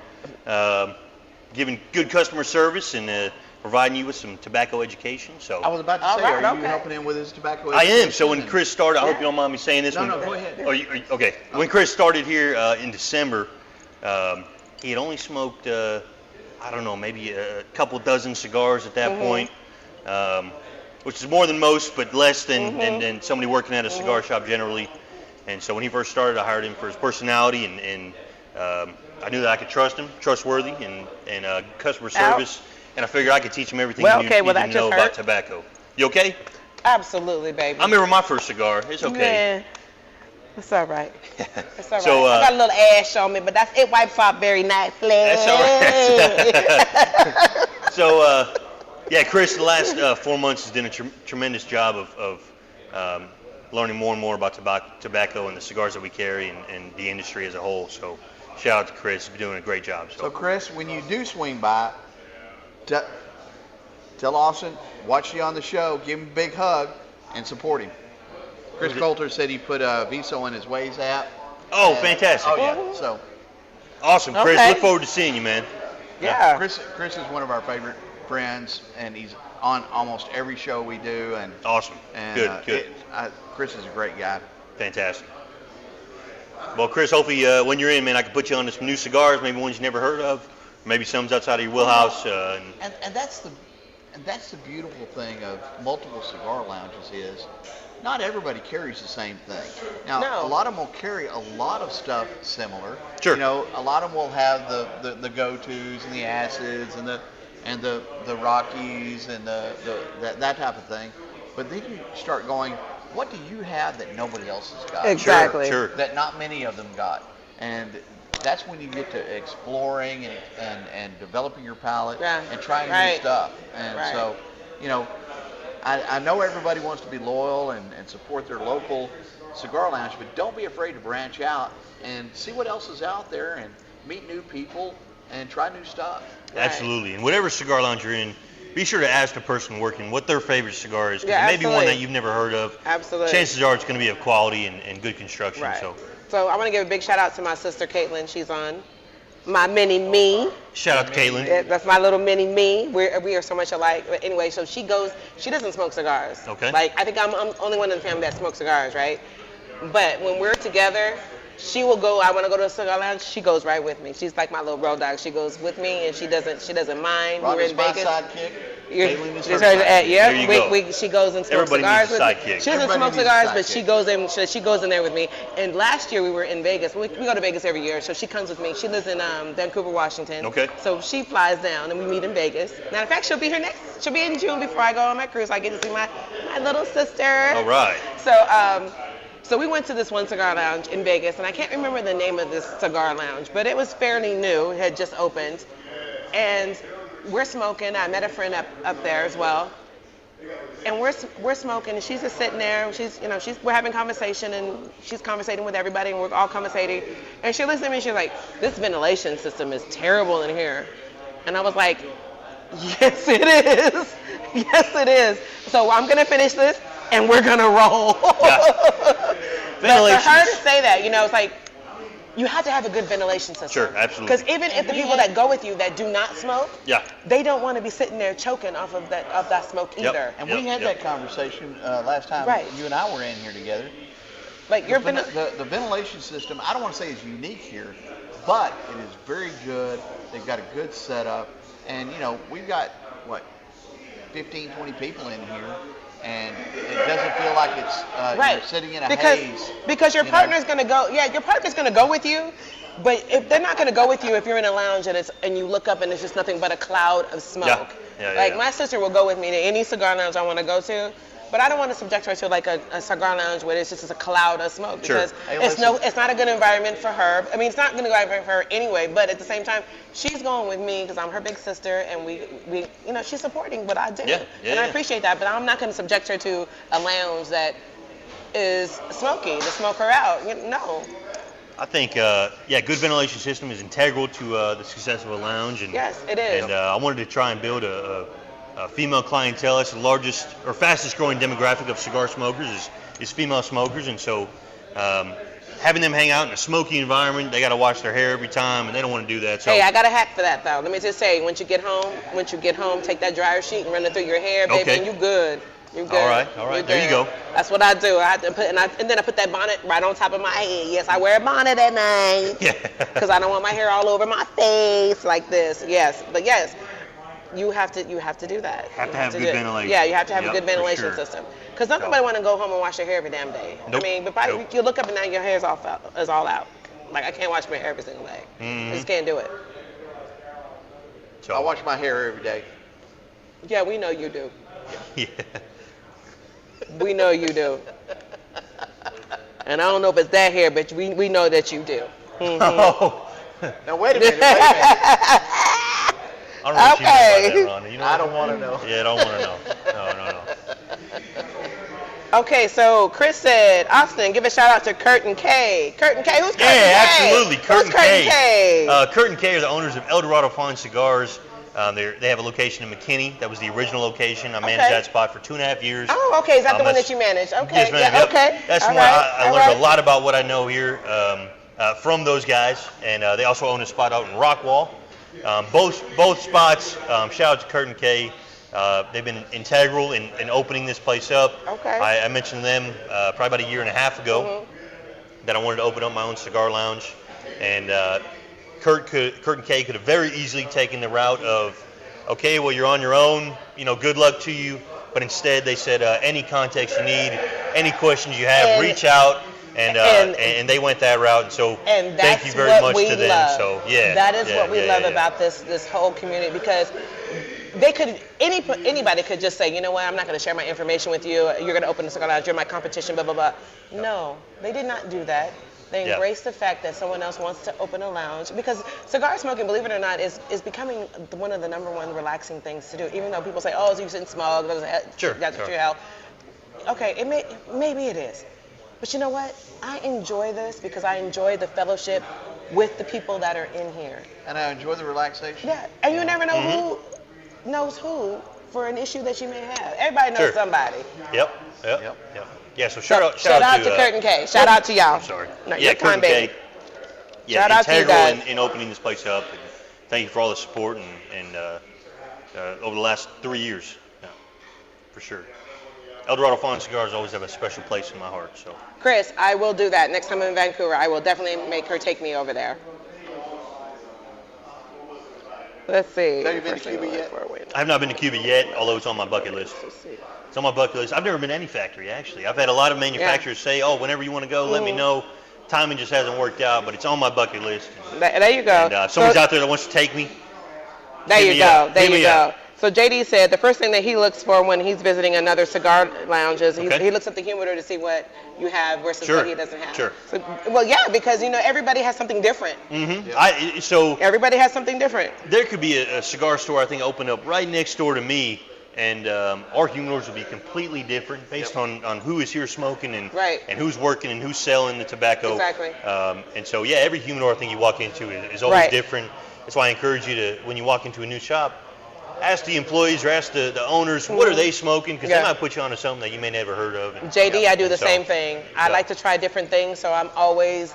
giving good customer service and providing you with some tobacco education. So I was about to say, Alright, are you okay. helping him with his tobacco I education? am. So when Chris started, I hope you don't mind me saying this. No, when, no, go ahead. Okay. When Chris started here in December, he had only smoked, I don't know, maybe a couple dozen cigars at that point, which is more than most, but less than somebody working at a cigar shop generally. And so when he first started, I hired him for his personality, and I knew that I could trust him, trustworthy, and customer service. And I figured I could teach him everything he needed to know about tobacco. You okay? Absolutely, baby. I remember my first cigar. It's okay. Man, it's all right. It's all right. So, I got a little ash on me, but it wipes off very nicely. That's all right. So, yeah, Chris, the last 4 months has done a tremendous job of learning more and more about tobacco and the cigars that we carry and the industry as a whole. So, shout out to Chris. He's been doing a great job. So, Chris, when you do swing by, tell Austin, watch you on the show, give him a big hug, and support him. Chris Coulter said he put Viso in his Waze app. Oh, fantastic. Oh, yeah. So, awesome, Chris. Okay. Look forward to seeing you, man. Yeah. Chris is one of our favorite friends, and he's on almost every show we do. And Awesome. and, Good. Chris is a great guy. Fantastic. Well, Chris, hopefully when you're in, man, I can put you on to some new cigars, maybe ones you never heard of, maybe some's outside of your wheelhouse. And that's the beautiful thing of multiple cigar lounges is not everybody carries the same thing. Now, No. a lot of them will carry a lot of stuff similar. Sure. You know, a lot of them will have the go-tos and the acids and the Rockies and that type of thing. But then you start going, what do you have that nobody else has got? Exactly. Sure. That not many of them got. And that's when you get to exploring and developing your palate and trying new stuff. And so, you know, I know everybody wants to be loyal and support their local cigar lounge, but don't be afraid to branch out and see what else is out there and meet new people and try new stuff. Absolutely. And whatever cigar lounge you're in, be sure to ask the person working what their favorite cigar is, because it may be one that you've never heard of. Absolutely. Chances are it's going to be of quality and good construction. Right. So I want to give a big shout out to my sister Caitlin. She's on my mini me. shout out to Caitlin. That's my little mini me. We are so much alike. But anyway, so she doesn't smoke cigars. Okay. Like, I think I'm the only one in the family that smokes cigars, right? But when we're together, she will go. I want to go to a cigar lounge. She goes right with me. She's like my little road dog. She goes with me, and she doesn't mind. We're Rhonda's in my Vegas. sidekick. Caitlin is She's her sidekick. yeah, There you go. she goes and smokes Everybody cigars needs a with sidekick. me. She doesn't Everybody smoke needs a cigars, but sidekick. she goes in there with me. And last year we were in Vegas. We go to Vegas every year, so she comes with me. She lives in Vancouver, Washington. Okay. So she flies down and we meet in Vegas. Matter of fact, she'll be here next. She'll be in June before I go on my cruise. I get to see my little sister. All right. So we went to this one cigar lounge in Vegas, and I can't remember the name of this cigar lounge, but it was fairly new. It had just opened. And we're smoking. I met a friend up there as well. And we're smoking, and she's just sitting there. We're having conversation, and she's conversating with everybody, and we're all conversating. And she looks at me, and she's like, "This ventilation system is terrible in here." And I was like, "Yes, it is. Yes, it is." So I'm gonna finish this, and we're gonna roll. But for her to say that, it's like, you have to have a good ventilation system. Sure, absolutely. Because even if the people that go with you that do not smoke, Yeah. they don't want to be sitting there choking off of that smoke either. And we had that conversation last time you and I were in here together. Like the ventilation system, I don't want to say is unique here, but it is very good. They've got a good setup. And, we've got, 15, 20 people in here. And it doesn't feel like it's you're sitting in a haze. Because your partner's going to go. Yeah, your partner's going to go with you. But if they're not going to go with you if you're in a lounge and you look up and it's just nothing but a cloud of smoke. My sister will go with me to any cigar lounge I want to go to. But I don't want to subject her to like a cigar lounge where it's just a cloud of smoke, because it's not a good environment for her. I mean, it's not a good environment for her anyway. But at the same time, she's going with me because I'm her big sister, and we she's supporting what I do, and I appreciate that. But I'm not going to subject her to a lounge that is smoky to smoke her out. No. I think, good ventilation system is integral to the success of a lounge. And, yes, it is. And I wanted to try and build a female clientele. That's the largest or fastest growing demographic of cigar smokers is female smokers. And so having them hang out in a smoky environment, they got to wash their hair every time, and they don't want to do that. So hey, I got a hack for that though. Let me just say, once you get home, take that dryer sheet and run it through your hair, baby, Okay. and you good. You good. All right. There you go. That's what I do. I put and then I put that bonnet right on top of my head. Yes, I wear a bonnet at night. Yeah. Because I don't want my hair all over my face like this. Yes, but yes, you have to do that. Have to have good ventilation. Yeah, you have to have a Yep, good for ventilation sure. system. Because nobody want to go home and wash their hair every damn day. Nope. I mean, but probably Nope. you look up and down, your hair's all out. Like I can't wash my hair every single day. I just can't do it. So, I wash my hair every day. Yeah, we know you do. Yeah. We know you do. And I don't know if it's that hair, but we know that you do. Oh. Now wait a minute. I don't know what you know about that, Rhonda. You know I don't want to know. Yeah, I don't want to know. No. Okay, so Chris said, Austin, give a shout out to Kurt and Kay. Kurt and Kay, who's Kurt and Kay? Yeah, absolutely. Kurt and Kay. Kay? Kurt and Kay are the owners of El Dorado Fine Cigars. They have a location in McKinney. That was the original location. I managed that spot for 2.5 years. Oh, okay. Is that the one that you managed? Okay. Yes, ma'am. Yeah, Yep. okay. That's All why right. I learned a lot about what I know here from those guys. And they also own a spot out in Rockwall. Both spots, shout out to Kurt and Kay. They've been integral in opening this place up. Okay. I mentioned to them probably about 1.5 years ago that I wanted to open up my own cigar lounge. And Kurt and Kay could have very easily taken the route of, okay, well, you're on your own, good luck to you. But instead, they said, any context you need, any questions you have, reach out. And they went that route. And so thank you very much to them. Love. So yeah, that is what we love about this whole community, because anybody could just say, you know what, I'm not going to share my information with you. You're going to open a cigar lounge. You're my competition. Blah blah blah. No, they did not do that. They embrace the fact that someone else wants to open a lounge, because cigar smoking, believe it or not, is becoming one of the #1 relaxing things to do. Even though people say, oh, you shouldn't smoke, Sure. that's your health. Okay, maybe it is. But you know what? I enjoy this because I enjoy the fellowship with the people that are in here. And I enjoy the relaxation. Yeah, and you never know who knows who for an issue that you may have. Everybody knows somebody. Yep. Yeah, so shout out to Kurt and Kay. Shout out to y'all. I'm sorry. No, yeah, Kurt and Kay. Yeah, shout out to you integral guys. in opening this place up. And thank you for all the support and over the last 3 years. Yeah, for sure. El Dorado Fine Cigars always have a special place in my heart. So. Chris, I will do that. Next time I'm in Vancouver, I will definitely make her take me over there. Let's see. Have you been to Cuba yet? I have not been to Cuba yet, although it's on my bucket list. It's on my bucket list. I've never been to any factory, actually. I've had a lot of manufacturers say, oh, whenever you want to go, let me know. Timing just hasn't worked out, but it's on my bucket list. There you go. And if someone's out there that wants to take me, there you go. There you go. Out. So JD said the first thing that he looks for when he's visiting another cigar lounge is he looks at the humidor to see what you have versus what he doesn't have. Sure. So, well, yeah, because everybody has something different. Mm-hmm. So everybody has something different. There could be a cigar store I think opened up right next door to me, and our humidors would be completely different based on who is here smoking and who's working and who's selling the tobacco. Exactly. And so every humidor I think you walk into is always different. That's why I encourage you to, when you walk into a new shop, ask the employees or ask the owners, what are they smoking? Because they might put you onto something that you may never heard of. And, JD, I do the same thing. I like to try different things, so I'm always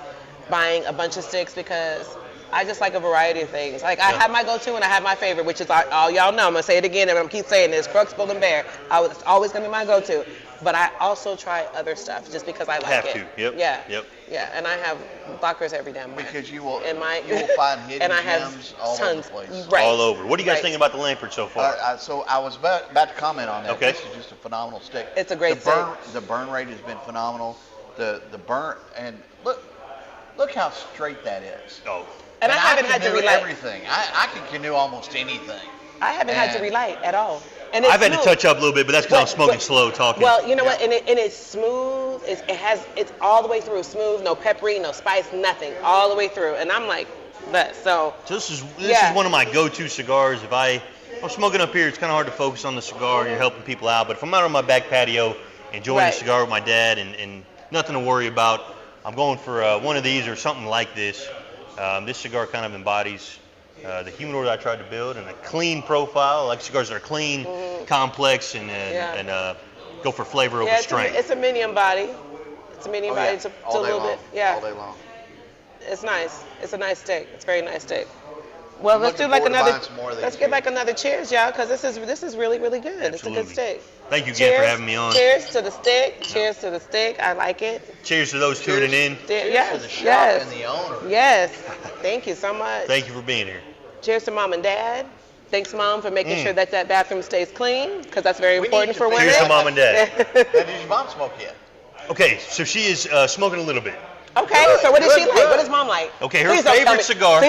buying a bunch of sticks because I just like a variety of things. Like I have my go-to and I have my favorite, which is all y'all know. I'm gonna say it again, and I'm gonna keep saying this: Crux, Bull, and Bear. It's always gonna be my go-to. But I also try other stuff just because I like it. Yeah, and I have blockers every damn where. Because you will find hidden gems all over the place. All over. What do you guys think about the Lampert so far? So I was about to comment on that. Okay. This is just a phenomenal stick. It's a great stick. The burn rate has been phenomenal. The burn, and look how straight that is. Oh. And I haven't had to relight everything. I can canoe almost anything. I haven't had to relight at all. And I've had to touch up a little bit, but that's because I'm smoking slow, talking. Well, you know what? And it's smooth. It's all the way through smooth. No peppery, no spice, nothing. All the way through. And I'm like, so this is one of my go-to cigars. If I'm smoking up here, it's kind of hard to focus on the cigar. You're helping people out. But if I'm out on my back patio enjoying the cigar with my dad and nothing to worry about, I'm going for one of these or something like this. This cigar kind of embodies the humidor that I tried to build and a clean profile. I like cigars that are clean, complex, and go for flavor over strength. It's a medium body. It's a medium Oh, yeah. body to All a day little long. bit. Yeah. All day long. It's nice. It's a nice steak. It's a very nice steak. Well, I'm let's do looking like forward to another. buying some more of Let's these get here. like another cheers, y'all, because this is really really good. Absolutely. It's a good steak. Thank you again Cheers. for having me on. Cheers to the steak. Cheers to the steak. I like it. Cheers to those tuning in. Yes. To the shop Yes. and the owner. Yes. Thank you so much. Thank you for being here. Cheers to mom and dad. Thanks, mom, for making sure that bathroom stays clean, because that's very We important need to for figure women. Cheers to mom and dad. Now, did your mom smoke yet? Okay, so she is smoking a little bit. Okay, so what is she Good, like? good. What is mom like? Okay, her Please don't tell favorite me- cigar.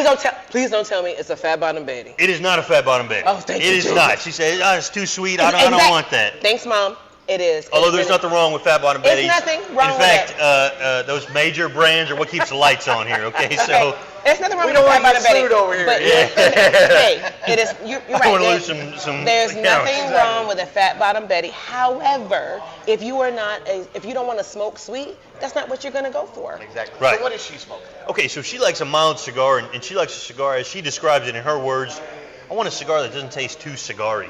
Please don't tell me it's a Fat Bottom Betty. It is not a fat bottom Betty. Oh, thank It you, is Jesus. not. She said, oh, it's too sweet. I don't Exact- want that. Thanks, mom. It is. Although It's there's really- nothing wrong with fat bottom There's Betties. nothing wrong In with fact, those major brands are what keeps the lights on here. Okay, so There's nothing wrong We with don't Fat want to Bottom get Betty. sued over here. But Yeah. hey, it is. You're right. I want to There's- lose some. There's accounts. nothing wrong with a Fat Bottom Betty. However, if you don't want to smoke sweet, that's not what you're gonna go for. Exactly. Right. So what is she smoking? Okay, so she likes a mild cigar, and she likes a cigar as she describes it in her words. I want a cigar that doesn't taste too cigar-y.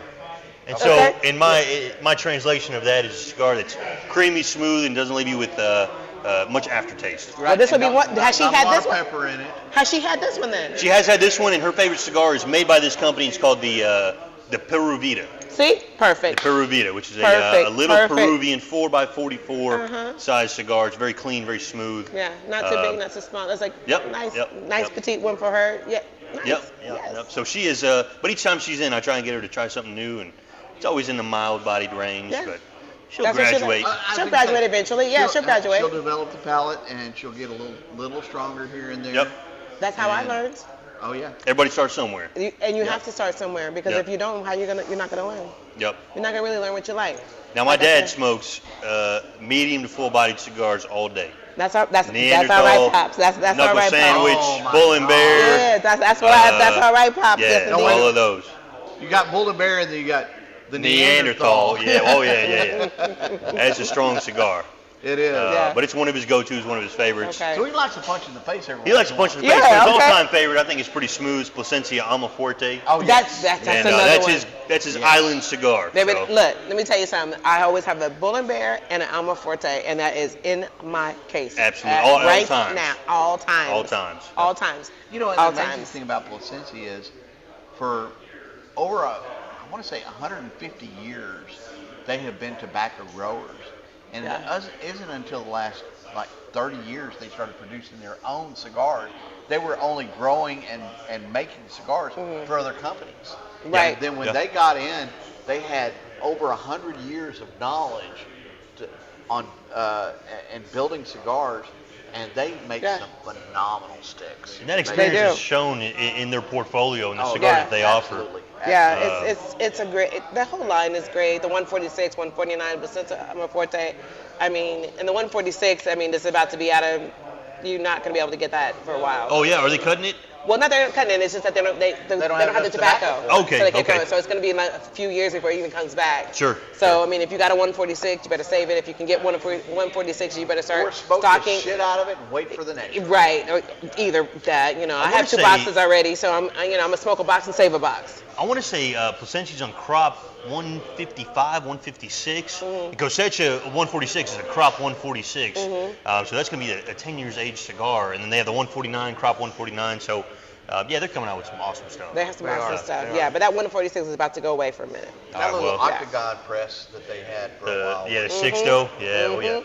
And so, Okay. in my translation of that is a cigar that's creamy, smooth, and doesn't leave you with much aftertaste. Well, this would be what. Has she Not had a lot this of one? pepper in it. Has she had this one then? She has had this one, and her favorite cigar is made by this company. It's called the Peru Vida. See, The perfect. Peru Vida, which is a Perfect, little perfect. Peruvian 4x44 Uh-huh. size cigar. It's very clean, very smooth. Yeah, not too big, not too small. It's like Yep, nice, yep, nice yep. petite one for her. Yeah. Nice. Yep. Yes. So she is, but each time she's in, I try and get her to try something new, and it's always in the mild-bodied range, Yeah. but she'll That's what she graduate. likes. I She'll think graduate so. eventually. Yeah, she'll graduate. She'll develop the palate, and she'll get a little stronger here and there. Yep. That's how I And- learned. Oh yeah. Everybody starts somewhere. And you have to start somewhere, because Yep. if you don't, you're not gonna learn. Yep. You're not gonna really learn what you like. Now my Like I dad said. smokes medium to full-bodied cigars all day. That's all right, Neanderthal, pops. That's all knuckle right, sandwich, pops. Oh, my bull and God. bear. Yeah, that's all right, pops. Yeah, Yes, No, indeed. all of those. You got bull and bear, and then you got the Neanderthal. Yeah. Oh yeah. That's a strong cigar. It is. Yeah. But it's one of his go-tos, one of his favorites. Okay. So he likes to punch in the face every He likes to once punch in in a the Yeah, face, but his okay. all-time favorite, I think, is pretty smooth. Plasencia Almafuerte. while. Oh yeah. That's And another that's one. his island cigar. Baby, so. look, let me tell you something. I always have a Bull and Bear and an Alma Forte, and that is in my case. Absolutely. All right times. now, all times. All times. All times. You know, and all the amazing times. thing about Placencia is, for over I want to say 150 years, they have been tobacco growers, and Yeah. it isn't until the last like 30 years they started producing their own cigars. They were only growing and making cigars for other companies. Right. And then when Yeah. they got in, they had over 100 years of knowledge on building cigars, and they make Yeah. some phenomenal sticks. And that They experience do. is shown in their portfolio and the Oh, cigars yeah, that they offer. Absolutely. Yeah, it's a great. The whole line is great. The 146, 149, Placencia Alma Forte. I mean, and the 146. I mean, it's about to be out of. You're not going to be able to get that for a while. Oh yeah, are they cutting it? Well, not that they're cutting it. It's just that they don't have the enough tobacco. tobacco. Okay, So they can okay. come in. So it's going to be like a few years before it even comes back. Sure. So I mean, if you got a 146, you better save it. If you can get 146, you better Or start smoke stocking. the shit out of it and wait for the next one. Right, or either that. I wanna have two say- boxes already, so I'm gonna smoke a box and save a box. I want to say Placencia's on crop 155, 156. Mm-hmm. Cosecha 146 is a crop 146. Mm-hmm. So that's going to be a 10 years aged cigar. And then they have the 149, crop 149. So yeah, they're coming out with some awesome stuff. They have some They awesome are, stuff. they Yeah, are. but that 146 is about to go away for a minute. That little well, octagon press that they had for a while. Yeah, the Sixto. Yeah, oh yeah.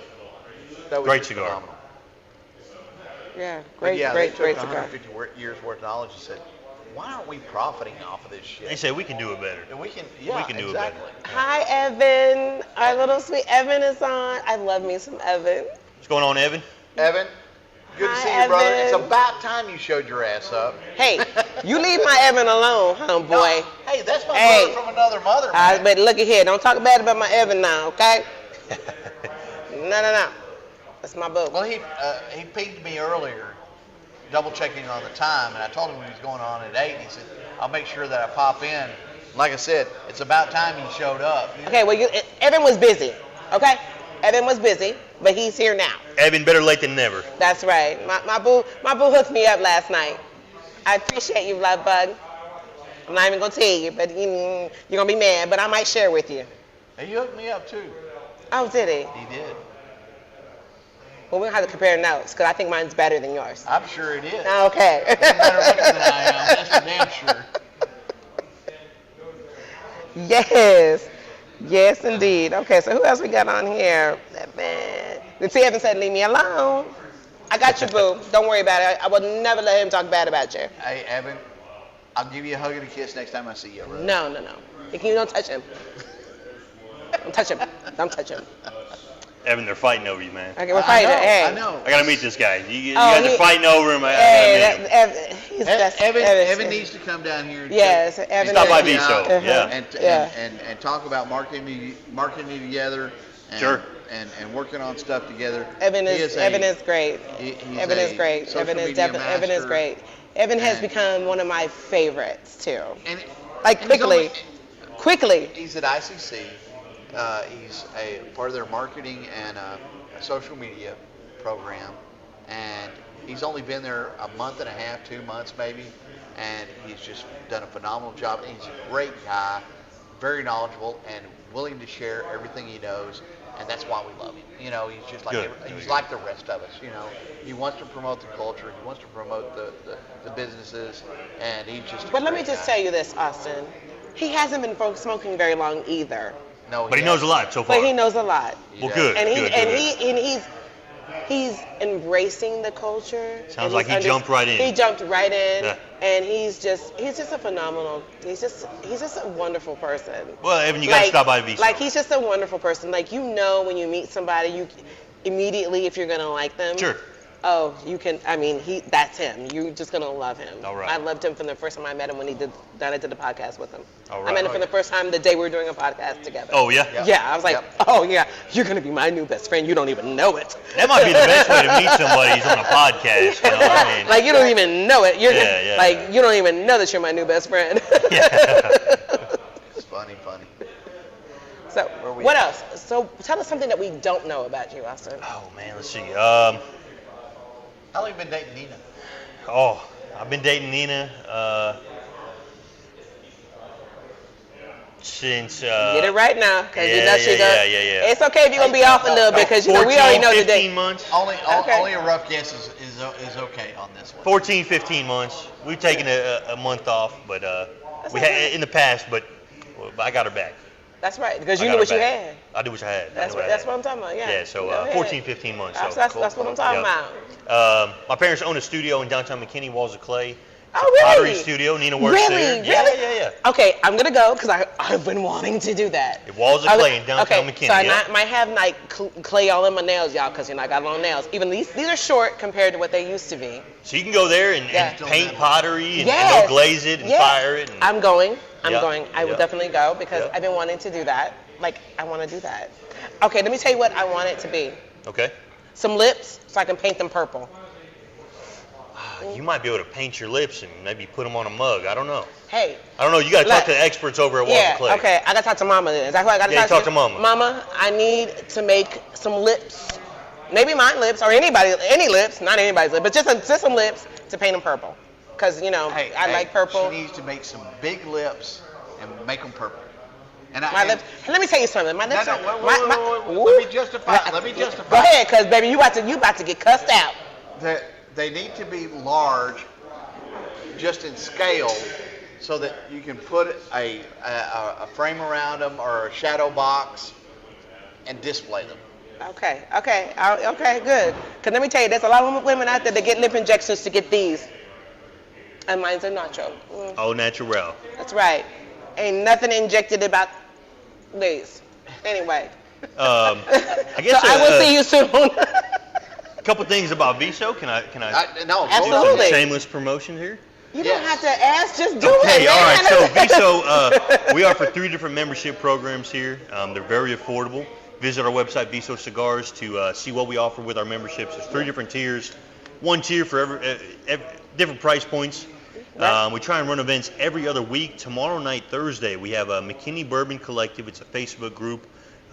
that was great just cigar. phenomenal. Yeah, But great, yeah, great, they great took cigar. 150 years worth of knowledge and said, why aren't we profiting off of this shit? They say we can do it better. And we can do it better. exactly. Hi, Evan. Our little sweet Evan is on. I love me some Evan. What's going on, Evan? Evan, good to Hi, see you, brother. It's Evan. about time you showed your ass up. Hey, you leave my Evan alone, homeboy. No, hey, that's my Hey. brother from another mother, man. But look at here. Don't talk bad about my Evan now, okay? No. That's my boo. Well, he pinged me earlier, double checking on the time, and I told him he was going on at 8. He said, I'll make sure that I pop in. Like I said, it's about time he showed up. Okay, well, Evan was busy, okay? Evan was busy, but he's here now. Evan, better late than never. That's right. My boo hooked me up last night. I appreciate you, love bug. I'm not even gonna tell you, but you're gonna be mad. But I might share with you. He hooked me up too. Oh, did he? He did. Well, we don't have to compare notes because I think mine's better than yours. I'm sure it is. Okay. You're better looking than I am. That's for damn sure. Yes. Yes, indeed. Okay, so who else we got on here? Man. See, Evan said, leave me alone. I got you, boo. Don't worry about it. I will never let him talk bad about you. Hey, Evan, I'll give you a hug and a kiss next time I see you, brother. No. You don't touch him. Don't touch him. Don't touch him. Evan, they're fighting over you, man. Okay, we're fighting. Hey. I know. I gotta meet this guy. You guys are fighting over him. I gotta meet him. He's best. Evan needs to come down here. Yes, Evan. Stop by needs to- Viso. Yeah. And talk about marketing together. And, Sure. And working on stuff together. Evan is great. Evan is great. Evan is great. Evan has become one of my favorites too. And Quickly. He's at ICC. He's a part of their marketing and a social media program, and he's only been there a month and a half, 2 months maybe, and he's just done a phenomenal job. And he's a great guy, very knowledgeable, and willing to share everything he knows, and that's why we love him. You know, he's just like he's like the rest of us. You know, he wants to promote the culture, he wants to promote the businesses, and he's just. But let me just tell you this, Austin. He hasn't been smoking very long either. No, But he knows a lot so far. But he knows a lot. Well, good. And he's embracing the culture. Sounds like he jumped right in. He jumped right in, Yeah. and he's just a phenomenal. He's just a wonderful person. Well, Evan, you gotta stop by Viso. Like, he's just a wonderful person. Like, you know, when you meet somebody, you immediately, if you're gonna like them. Sure. Oh, you can. I mean, that's him. You're just gonna love him. All right. I loved him from the first time I met him when I did the podcast with him. All I right. met him for the first time the day we were doing a podcast together. Oh, yeah? Yeah, I was like, oh yeah, you're gonna be my new best friend. You don't even know it. That might be the best way to meet somebody who's on a podcast. You know what I mean? Like, you don't even know it. You're Yeah. like, you don't even know that you're my new best friend. Yeah. It's funny. So, what else? So, tell us something that we don't know about you, Austin. Oh, man, let's see. How long have you been dating Nina? Oh, I've been dating Nina since. Get it right now, because you know she goes. Yeah. It's okay if you're gonna be off a little bit, because you know we already know the 15 date. months. Only Okay. a rough guess is okay on this one. 14, 15 months. We've taken a month off, but we had in the past, but I got her back. That's right, because I you got knew her what you back. had. I knew what I had. That's what I'm talking about. Yeah. Yeah, so Go ahead. 14, 15 months. That's So what I'm talking Yeah. about. My parents own a studio in downtown McKinney, Walls of Clay. Oh, really? Pottery studio. Nina works there. Really? Yeah. Okay, I'm gonna go because I've been wanting to do that. Walls of Clay in downtown McKinney. So I yeah. might have like clay all in my nails, y'all, because I got long nails. Even these are short compared to what they used to be. So you can go there and paint pottery and they'll glaze it and fire it. And I'm going. Yeah. I will definitely go because Yeah. I've been wanting to do that. Like, I want to do that. Okay, let me tell you what I want it to be. Okay. Some lips so I can paint them purple. You might be able to paint your lips and maybe put them on a mug. I don't know. Hey. I don't know. You got to talk to the experts over at Walls of Clay. Okay. I got to talk to Mama then. Is that who I got to talk to? talk to Mama. Mama, I need to make some lips. Maybe my lips or any lips, not anybody's lips, but just some lips to paint them purple. Because, I like purple. She needs to make some big lips and make them purple. And My lips. And let me tell you something. My lips. Let me justify. Go ahead, because baby, you about to get cussed out. They need to be large, just in scale, so that you can put a frame around them or a shadow box and display them. Okay, good. Because let me tell you, there's a lot of women out there that get lip injections to get these. And mine's a nacho. Au natural. That's right. Ain't nothing injected about these. Anyway. I guess so I will see you soon. a couple things about Viso. Can I No, absolutely. Shameless promotion here? You don't have to ask, just do Okay, it. all right. So Viso, we offer 3 different membership programs here. They're very affordable. Visit our website, Viso Cigars, to see what we offer with our memberships. There's 3 different tiers. One tier for every different price points. We try and run events every other week. Tomorrow night, Thursday, we have a McKinney Bourbon Collective. It's a Facebook group.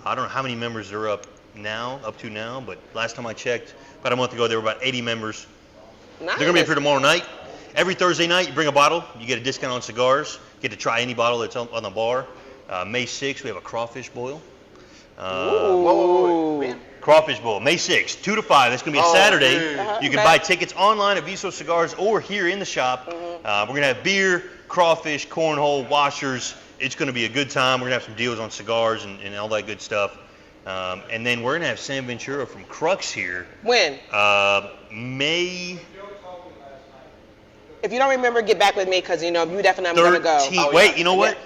I don't know how many members are up to now, but last time I checked, about a month ago, there were about 80 members. Nice. They're going to be up here tomorrow night. Every Thursday night, you bring a bottle, you get a discount on cigars. You get to try any bottle that's on the bar. May 6th, we have a crawfish boil. Whoa, man. Crawfish Bowl, May 6th, 2 to 5. That's going to be a Saturday. Dude. You can buy tickets online at Viso Cigars or here in the shop. We're going to have beer, crawfish, cornhole, washers. It's going to be a good time. We're going to have some deals on cigars and all that good stuff. And then we're going to have Sam Ventura from Crux here. When? May... If you don't remember, get back with me because, you definitely I'm going to go. 13th. Wait, you know what?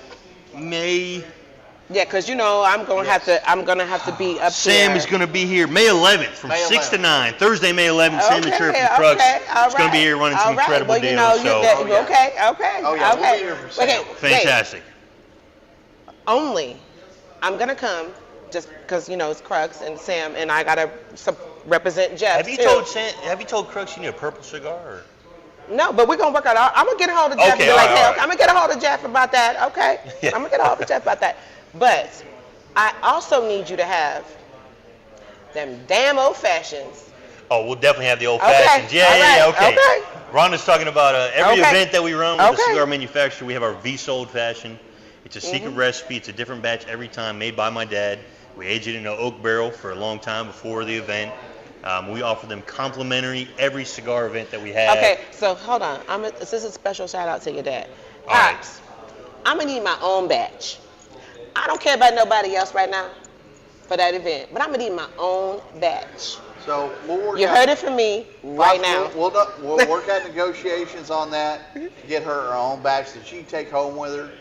May... Yeah, because I'm gonna have to be up Sam there. is gonna be here May 11th from 6 to 9. Thursday, May 11th. Sam Ventura from Crux. He's gonna be here running some incredible deals. Okay. Oh yeah, we'll be here for Sam. Okay, fantastic. Only, I'm gonna come just because it's Crux and Sam and I gotta represent Jeff. Have you told Crux you need a purple cigar? Or? No, but we're gonna work out. I'm gonna get a hold of Jeff. Okay, and be all right. I'm gonna get a hold of Jeff about that. Okay, Yeah. I'm gonna get a hold of Jeff about that. But I also need you to have them damn old fashions. Oh, we'll definitely have the old fashions. Yeah, okay. Rhonda's talking about every event that we run with the cigar manufacturer. We have our Viso old fashioned. It's a secret recipe. It's a different batch every time, made by my dad. We age it in an oak barrel for a long time before the event. We offer them complimentary every cigar event that we have. Okay, so hold on. This is a special shout out to your dad. All right. Pops, I'm gonna need my own batch. I don't care about nobody else right now for that event, but I'm gonna need my own batch. So we'll work. You heard it from me right now. We'll work out negotiations on that. Get her own batch that she can take home with her.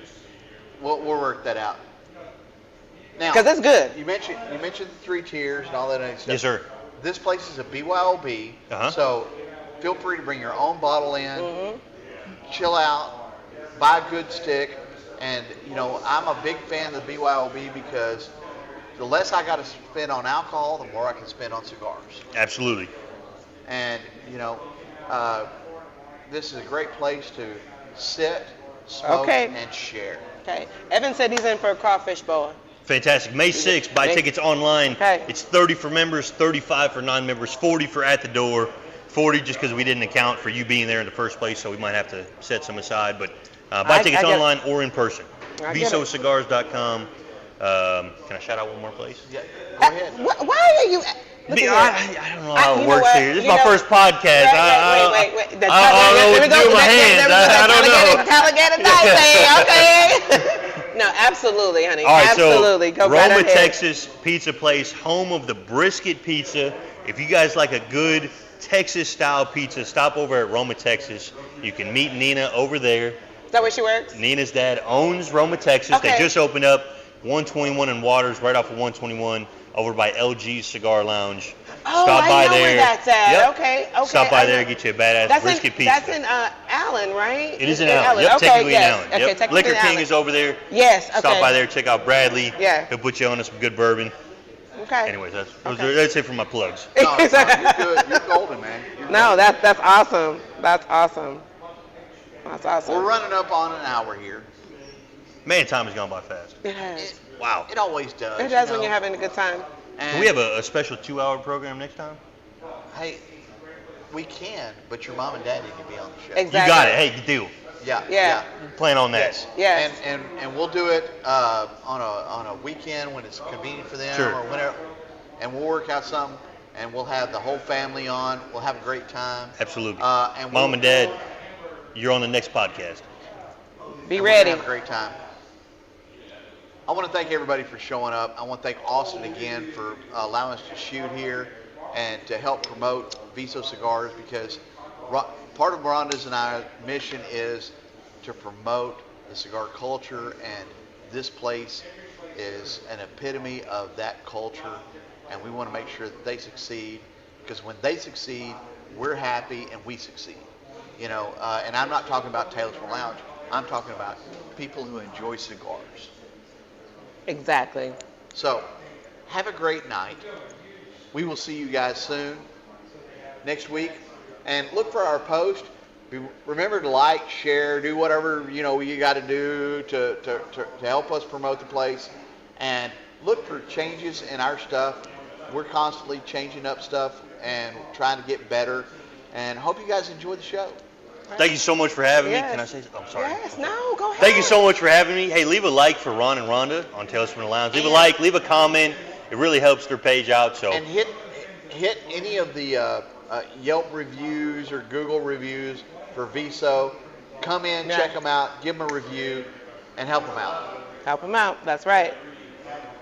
We'll work that out. Now, Because it's good. You mentioned the 3 tiers and all that other stuff. Yes, sir. This place is a BYOB, so feel free to bring your own bottle in, chill out, buy a good stick, and I'm a big fan of the BYOB because the less I got to spend on alcohol, the more I can spend on cigars. Absolutely. And this is a great place to sit, smoke, and share. Okay. Evan said he's in for a crawfish bowl. Fantastic. May 6th, buy tickets online. Okay. It's 30 for members, 35 for non-members, 40 for at the door. 40 just because we didn't account for you being there in the first place, so we might have to set some aside. But buy tickets online or in person. VisoCigars.com. Can I shout out one more place? Yeah, go ahead. Why are you... I don't know how it works here. This is my first podcast. Wait. I don't know what to do with my hands. I don't know. Alligator dice, okay? No, absolutely, honey. All right, absolutely. so Go right Roma, ahead. Texas pizza place, home of the brisket pizza. If you guys like a good Texas-style pizza, stop over at Roma, Texas. You can meet Nina over there. Is that where she works? Nina's dad owns Roma, Texas. Okay. They just opened up 121 in Waters, right off of 121, over by LG's Cigar Lounge. Oh, Stop by I know there. where that's at. Yep. Okay. Stop by there, get you a badass brisket pizza. That's in Allen, right? It is in Allen. Yep, Okay, technically yes. in Allen. Okay, Yep. technically Liquor in King Allen. is over there. Yes. Okay. Stop by there, check out Bradley. Yeah. He'll put you on to some good bourbon. Okay. Anyways, that's it for my plugs. No, you're good. You're golden, man. No, that's awesome. That's awesome. That's awesome. We're running up on an hour here. Man, time has gone by fast. It has. Wow. It always does. It does when you're having a good time. Can we have a special 2-hour program next time? Hey, we can, but your mom and dad need to be on the show. Exactly. You got it. Hey, deal. Yeah. Plan on that. Yes. And we'll do it on a weekend when it's convenient for them Sure. or whenever. And we'll work out something, and we'll have the whole family on. We'll have a great time. Absolutely. And Mom and Dad, you're on the next podcast. Be and ready. We're gonna have a great time. I want to thank everybody for showing up. I want to thank Austin again for allowing us to shoot here and to help promote Viso Cigars, because part of Rhonda's and I's mission is to promote the cigar culture, and this place is an epitome of that culture, and we want to make sure that they succeed, because when they succeed, we're happy and we succeed. And I'm not talking about Tales from the Lounge. I'm talking about people who enjoy cigars. Exactly. So, have a great night. We will see you guys soon, next week. And look for our post. Remember to like, share, do whatever you got to do to help us promote the place. And look for changes in our stuff. We're constantly changing up stuff and trying to get better. And hope you guys enjoy the show. Thank you so much for having me. Yes. Can I say something? I'm sorry. Yes. No. Go ahead. Thank you so much for having me. Hey, leave a like for Ron and Rhonda on Tales from the Lounge. Leave a like, leave a comment. it really helps their page out. So And hit any of the Yelp reviews or Google reviews for Viso. Come in, Yeah. check them out, give them a review, and help them out. Help them out. That's right.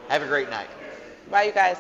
Have a great night. Bye, you guys.